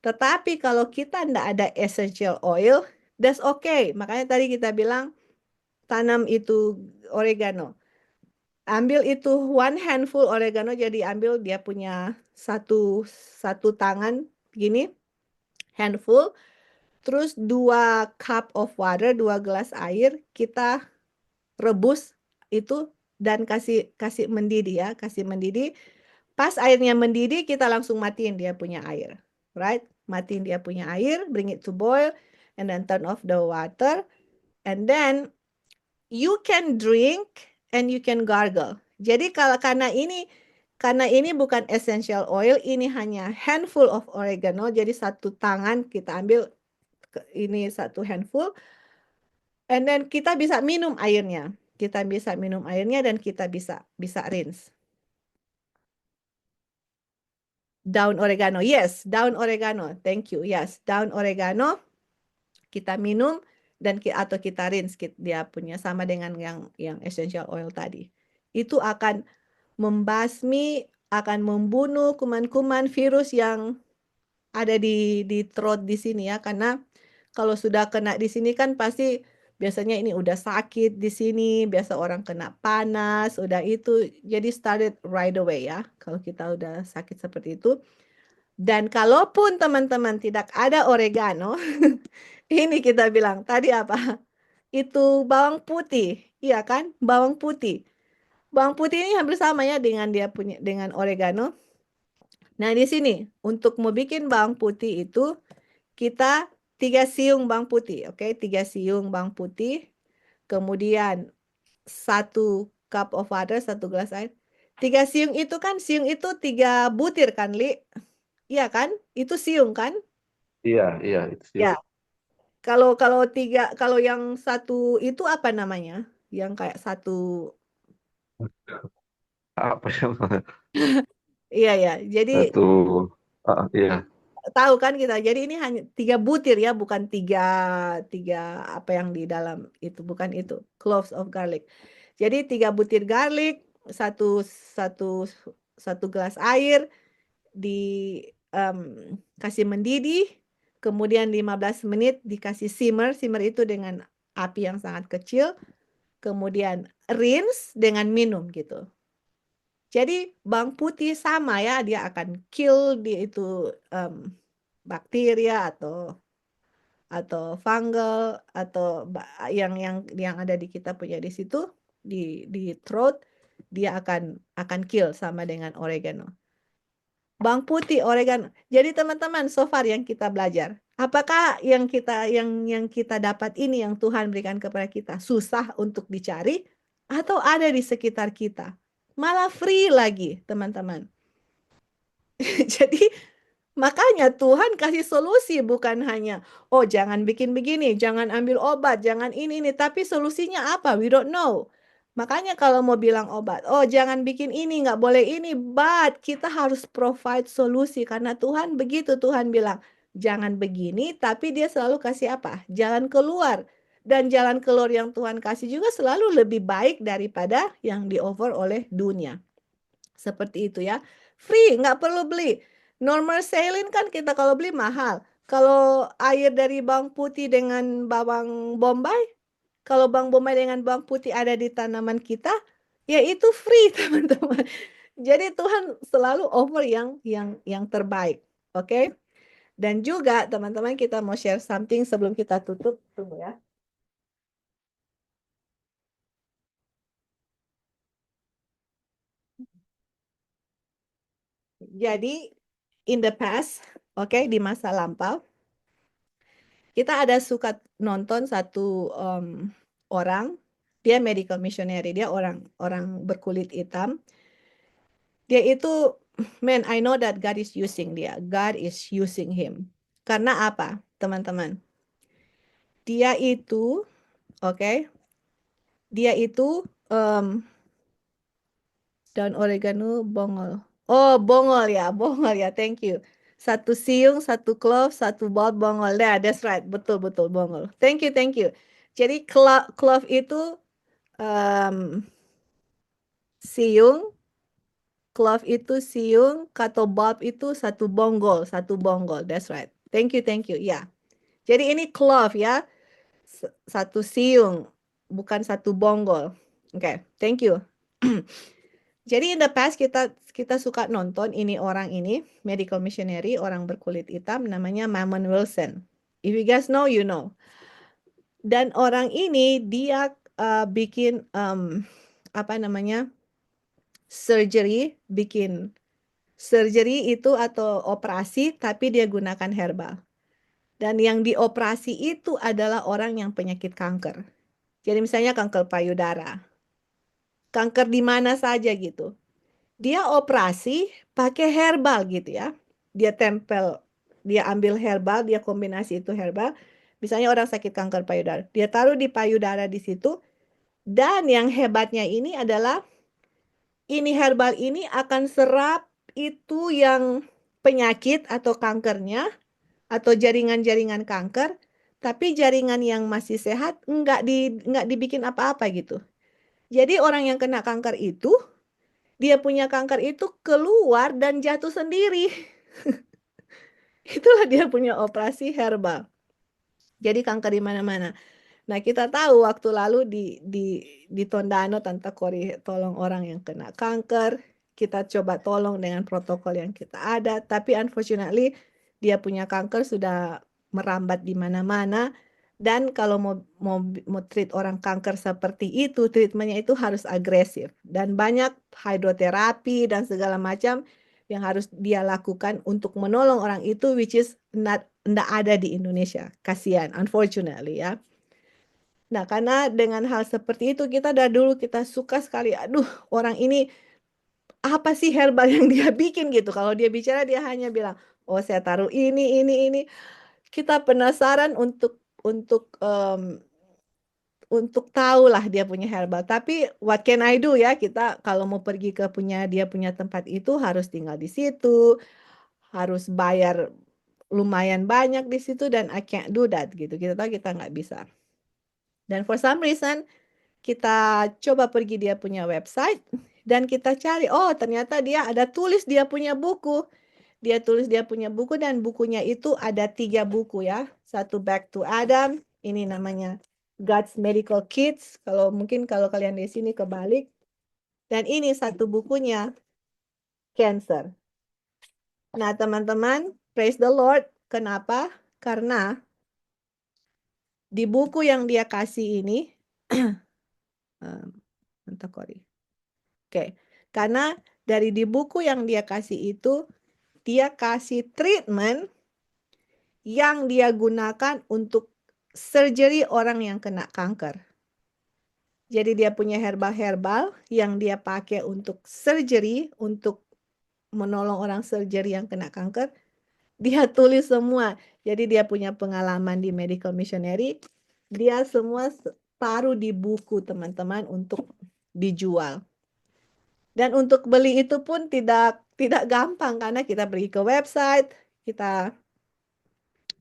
Tetapi kalau kita ndak ada essential oil, that's okay. Makanya tadi kita bilang tanam itu oregano. Ambil itu one handful oregano, jadi ambil dia punya satu satu tangan gini, handful, terus 2 cup of water, 2 gelas air, kita rebus itu dan kasih kasih mendidih ya, kasih mendidih. Pas airnya mendidih, kita langsung matiin dia punya air, right? Matiin dia punya air, bring it to boil, and then turn off the water, and then you can drink and you can gargle. Jadi kalau karena ini bukan essential oil, ini hanya handful of oregano. Jadi satu tangan kita ambil ini satu handful, and then kita bisa minum airnya. Kita bisa minum airnya dan kita bisa rinse. Daun oregano, yes, daun oregano. Thank you. Yes, daun oregano kita minum dan atau kita rinse, dia punya sama dengan yang essential oil tadi. itu akan membasmi, akan membunuh kuman-kuman virus yang ada di throat di sini ya. Karena kalau sudah kena di sini kan pasti biasanya ini udah sakit di sini, biasa orang kena panas, udah itu. Jadi started right away ya. Kalau kita udah sakit seperti itu. Dan kalaupun teman-teman tidak ada oregano, ini kita bilang tadi apa? Itu bawang putih, iya kan? Bawang putih. Bawang putih ini hampir sama ya dengan dia punya dengan oregano. Nah, di sini untuk mau bikin bawang putih itu kita 3 siung bawang putih, oke? 3 siung bawang putih, kemudian 1 cup of water, 1 gelas air. 3 siung itu kan, siung itu 3 butir kan, Li? Iya kan? Itu siung kan? Iya, iya itu sih. Ya. Kalau kalau tiga, kalau yang satu itu apa namanya? Yang kayak satu, Apa yang iya ya. Jadi satu iya. tahu kan kita. Jadi ini hanya 3 butir ya, bukan tiga tiga apa yang di dalam itu, bukan itu. Cloves of garlic. Jadi 3 butir garlic, satu satu 1 gelas air di em, kasih mendidih, kemudian 15 menit dikasih simmer. Simmer itu dengan api yang sangat kecil, kemudian rinse dengan minum gitu. Jadi bawang putih sama ya, dia akan kill di itu em, bakteria atau fungal atau yang ada di kita punya di situ di throat, dia akan kill sama dengan oregano. Bawang putih, oregano. Jadi teman-teman, so far yang kita belajar, apakah yang kita dapat ini yang Tuhan berikan kepada kita susah untuk dicari atau ada di sekitar kita? Malah free lagi, teman-teman. Jadi makanya Tuhan kasih solusi, bukan hanya, oh jangan bikin begini, jangan ambil obat, jangan ini, tapi solusinya apa? We don't know. Makanya kalau mau bilang obat, oh jangan bikin ini, nggak boleh ini, but kita harus provide solusi karena Tuhan begitu, Tuhan bilang, jangan begini, tapi dia selalu kasih apa? Jalan keluar. Dan jalan keluar yang Tuhan kasih juga selalu lebih baik daripada yang di-offer oleh dunia. Seperti itu ya. Free, nggak perlu beli. Normal saline kan kita kalau beli mahal. Kalau air dari bawang putih dengan bawang bombay, kalau bawang bombay dengan bawang putih ada di tanaman kita, ya itu free teman-teman. Jadi Tuhan selalu offer yang terbaik. Oke? Dan juga teman-teman kita mau share something sebelum kita tutup. Tunggu ya. Jadi in the past, oke, di masa lampau, kita ada suka nonton satu orang, dia medical missionary, dia orang orang berkulit hitam. Dia itu, man, I know that God is using dia. God is using him. Karena apa, teman-teman? Dia itu, oke, dia itu daun oregano bongol. Oh, bongol ya, bongol ya. Thank you. 1 siung, 1 clove, 1 bulb bongol. Nah, that's right. Betul, betul, bongol. Thank you, thank you. Jadi clove itu em, siung, clove itu siung, kata bulb itu 1 bonggol, 1 bonggol. That's right. Thank you, thank you. Ya. Jadi ini clove ya, 1 siung, bukan 1 bonggol. Oke, thank you. Jadi in the past kita kita suka nonton ini orang ini medical missionary, orang berkulit hitam namanya Mammon Wilson. If you guys know, you know. Dan orang ini dia bikin apa namanya, bikin surgery itu atau operasi tapi dia gunakan herbal. Dan yang dioperasi itu adalah orang yang penyakit kanker. Jadi misalnya kanker payudara, kanker di mana saja gitu. Dia operasi pakai herbal gitu ya. Dia tempel, dia ambil herbal, dia kombinasi itu herbal. Misalnya orang sakit kanker payudara, dia taruh di payudara di situ. Dan yang hebatnya ini adalah ini herbal ini akan serap itu yang penyakit atau kankernya atau jaringan-jaringan kanker, tapi jaringan yang masih sehat nggak dibikin apa-apa gitu. Jadi orang yang kena kanker itu, dia punya kanker itu keluar dan jatuh sendiri. Itulah dia punya operasi herbal. Jadi kanker di mana-mana. Nah, kita tahu waktu lalu di Tondano Tante Kori tolong orang yang kena kanker. Kita coba tolong dengan protokol yang kita ada, tapi unfortunately dia punya kanker sudah merambat di mana-mana. Dan kalau mau treat orang kanker seperti itu, treatmentnya itu harus agresif dan banyak hidroterapi dan segala macam yang harus dia lakukan untuk menolong orang itu, which is not ada di Indonesia. Kasihan, unfortunately ya. Nah, karena dengan hal seperti itu kita dari dulu kita suka sekali, aduh orang ini apa sih herbal yang dia bikin gitu. Kalau dia bicara dia hanya bilang, oh saya taruh ini. Kita penasaran untuk tahu lah dia punya herbal. Tapi what can I do ya? Kita kalau mau pergi ke dia punya tempat itu harus tinggal di situ, harus bayar lumayan banyak di situ dan I can't do that gitu. Kita tahu kita nggak bisa. Dan for some reason kita coba pergi dia punya website dan kita cari, oh ternyata dia ada tulis dia punya buku. Dia tulis dia punya buku dan bukunya itu ada 3 buku ya. Satu Back to Adam, ini namanya God's Medical Kids. Kalau kalian di sini kebalik. Dan ini satu bukunya Cancer. Nah teman-teman, praise the Lord. Kenapa? Karena di buku yang dia kasih ini, entah Kori. Oke, karena dari di buku yang dia kasih itu, dia kasih treatment yang dia gunakan untuk surgery orang yang kena kanker. Jadi dia punya herbal-herbal yang dia pakai untuk surgery, untuk menolong orang surgery yang kena kanker. Dia tulis semua. Jadi dia punya pengalaman di medical missionary. Dia semua taruh di buku teman-teman untuk dijual. Dan untuk beli itu pun tidak gampang karena kita pergi ke website, kita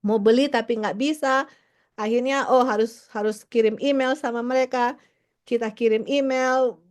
mau beli tapi nggak bisa. Akhirnya oh harus harus kirim email sama mereka. Kita kirim email,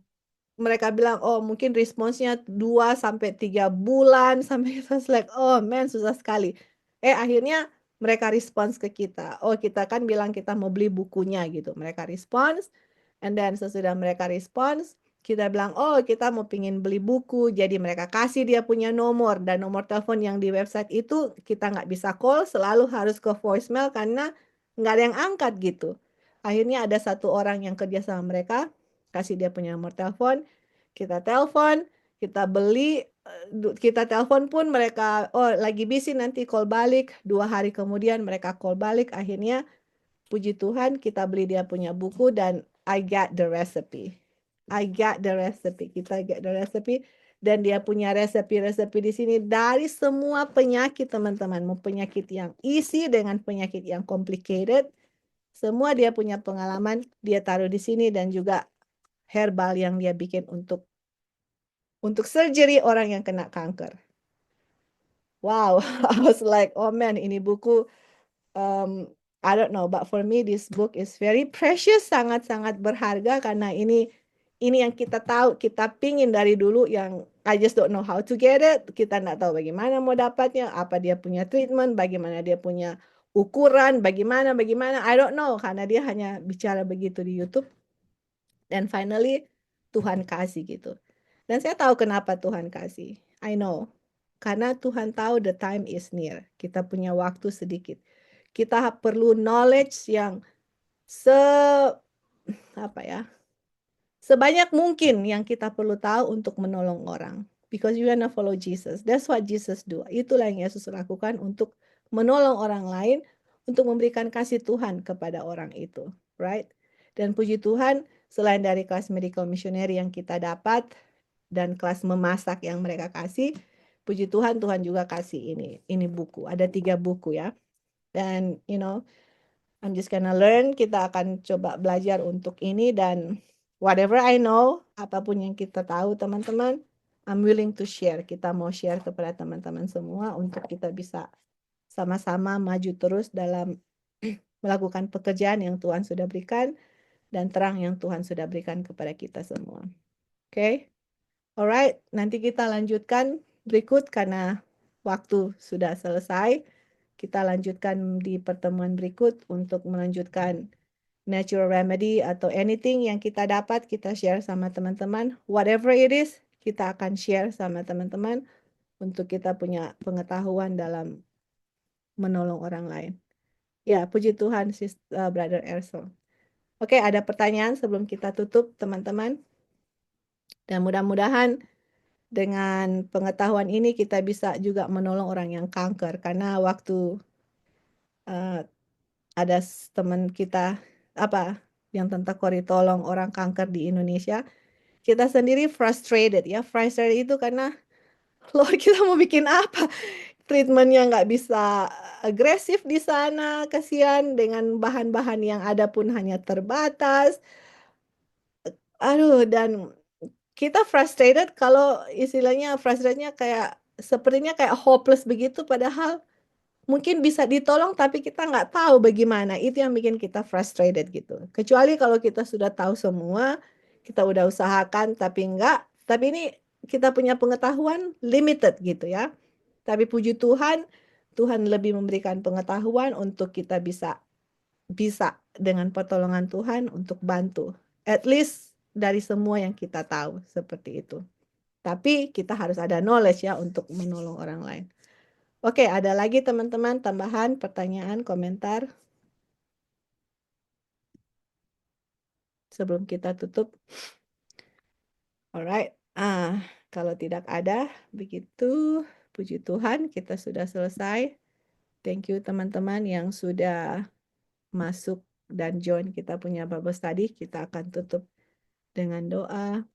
mereka bilang oh mungkin responsnya 2 sampai 3 bulan sampai kita like oh man susah sekali. Akhirnya mereka respons ke kita. Oh kita kan bilang kita mau beli bukunya gitu. Mereka respons and then sesudah mereka respons kita bilang oh kita mau pingin beli buku. Jadi mereka kasih dia punya nomor dan nomor telepon yang di website itu kita nggak bisa call, selalu harus ke voicemail karena nggak ada yang angkat gitu. Akhirnya ada satu orang yang kerja sama mereka kasih dia punya nomor telepon, kita telepon, kita beli, kita telepon pun mereka, oh lagi busy nanti call balik, 2 hari kemudian mereka call balik, akhirnya puji Tuhan kita beli dia punya buku dan I got the recipe. I got the recipe, kita get the recipe dan dia punya resepi-resepi di sini dari semua penyakit teman-teman, mau penyakit yang easy dengan penyakit yang complicated, semua dia punya pengalaman, dia taruh di sini dan juga herbal yang dia bikin untuk surgery orang yang kena kanker. Wow, I was like, oh man, ini buku, um, I don't know, but for me this book is very precious, sangat-sangat berharga karena ini yang kita tahu, kita pingin dari dulu yang I just don't know how to get it. Kita nggak tahu bagaimana mau dapatnya, apa dia punya treatment, bagaimana dia punya ukuran, bagaimana, I don't know karena dia hanya bicara begitu di YouTube. Dan finally Tuhan kasih gitu. Dan saya tahu kenapa Tuhan kasih. I know. Karena Tuhan tahu the time is near. Kita punya waktu sedikit. Kita perlu knowledge yang se apa ya? Sebanyak mungkin yang kita perlu tahu untuk menolong orang. Because you wanna follow Jesus. That's what Jesus do. Itulah yang Yesus lakukan untuk menolong orang lain, untuk memberikan kasih Tuhan kepada orang itu. Right? Dan puji Tuhan, selain dari kelas medical missionary yang kita dapat, dan kelas memasak yang mereka kasih, puji Tuhan, Tuhan juga kasih ini buku. Ada 3 buku ya. Dan I'm just gonna learn. Kita akan coba belajar untuk ini dan whatever I know, apapun yang kita tahu teman-teman, I'm willing to share. Kita mau share kepada teman-teman semua untuk kita bisa sama-sama maju terus dalam melakukan pekerjaan yang Tuhan sudah berikan. dan terang yang Tuhan sudah berikan kepada kita semua. Oke? Alright, nanti kita lanjutkan berikut karena waktu sudah selesai. Kita lanjutkan di pertemuan berikut untuk melanjutkan natural remedy atau anything yang kita dapat, kita share sama teman-teman. Whatever it is, kita akan share sama teman-teman untuk kita punya pengetahuan dalam menolong orang lain. Ya, puji Tuhan, Brother Erso. Oke, ada pertanyaan sebelum kita tutup, teman-teman. Dan mudah-mudahan dengan pengetahuan ini kita bisa juga menolong orang yang kanker. Karena waktu ada teman kita apa yang tentang tolong orang kanker di Indonesia, kita sendiri frustrated ya. Frustrated itu karena Lord kita mau bikin apa? Treatmentnya nggak bisa agresif di sana, kasihan dengan bahan-bahan yang ada pun hanya terbatas. Aduh, dan kita frustrated kalau istilahnya frustratenya kayak sepertinya kayak hopeless begitu, padahal mungkin bisa ditolong tapi kita nggak tahu bagaimana. Itu yang bikin kita frustrated gitu. Kecuali kalau kita sudah tahu semua, kita udah usahakan tapi ini kita punya pengetahuan limited gitu ya. Tapi puji Tuhan, Tuhan lebih memberikan pengetahuan untuk kita bisa bisa dengan pertolongan Tuhan untuk bantu. At least dari semua yang kita tahu seperti itu. Tapi kita harus ada knowledge ya untuk menolong orang lain. Oke, ada lagi teman-teman tambahan, pertanyaan, komentar sebelum kita tutup. Alright. Kalau tidak ada, begitu. Puji Tuhan, kita sudah selesai. Thank you teman-teman yang sudah masuk dan join kita punya Bible study. Kita akan tutup dengan doa.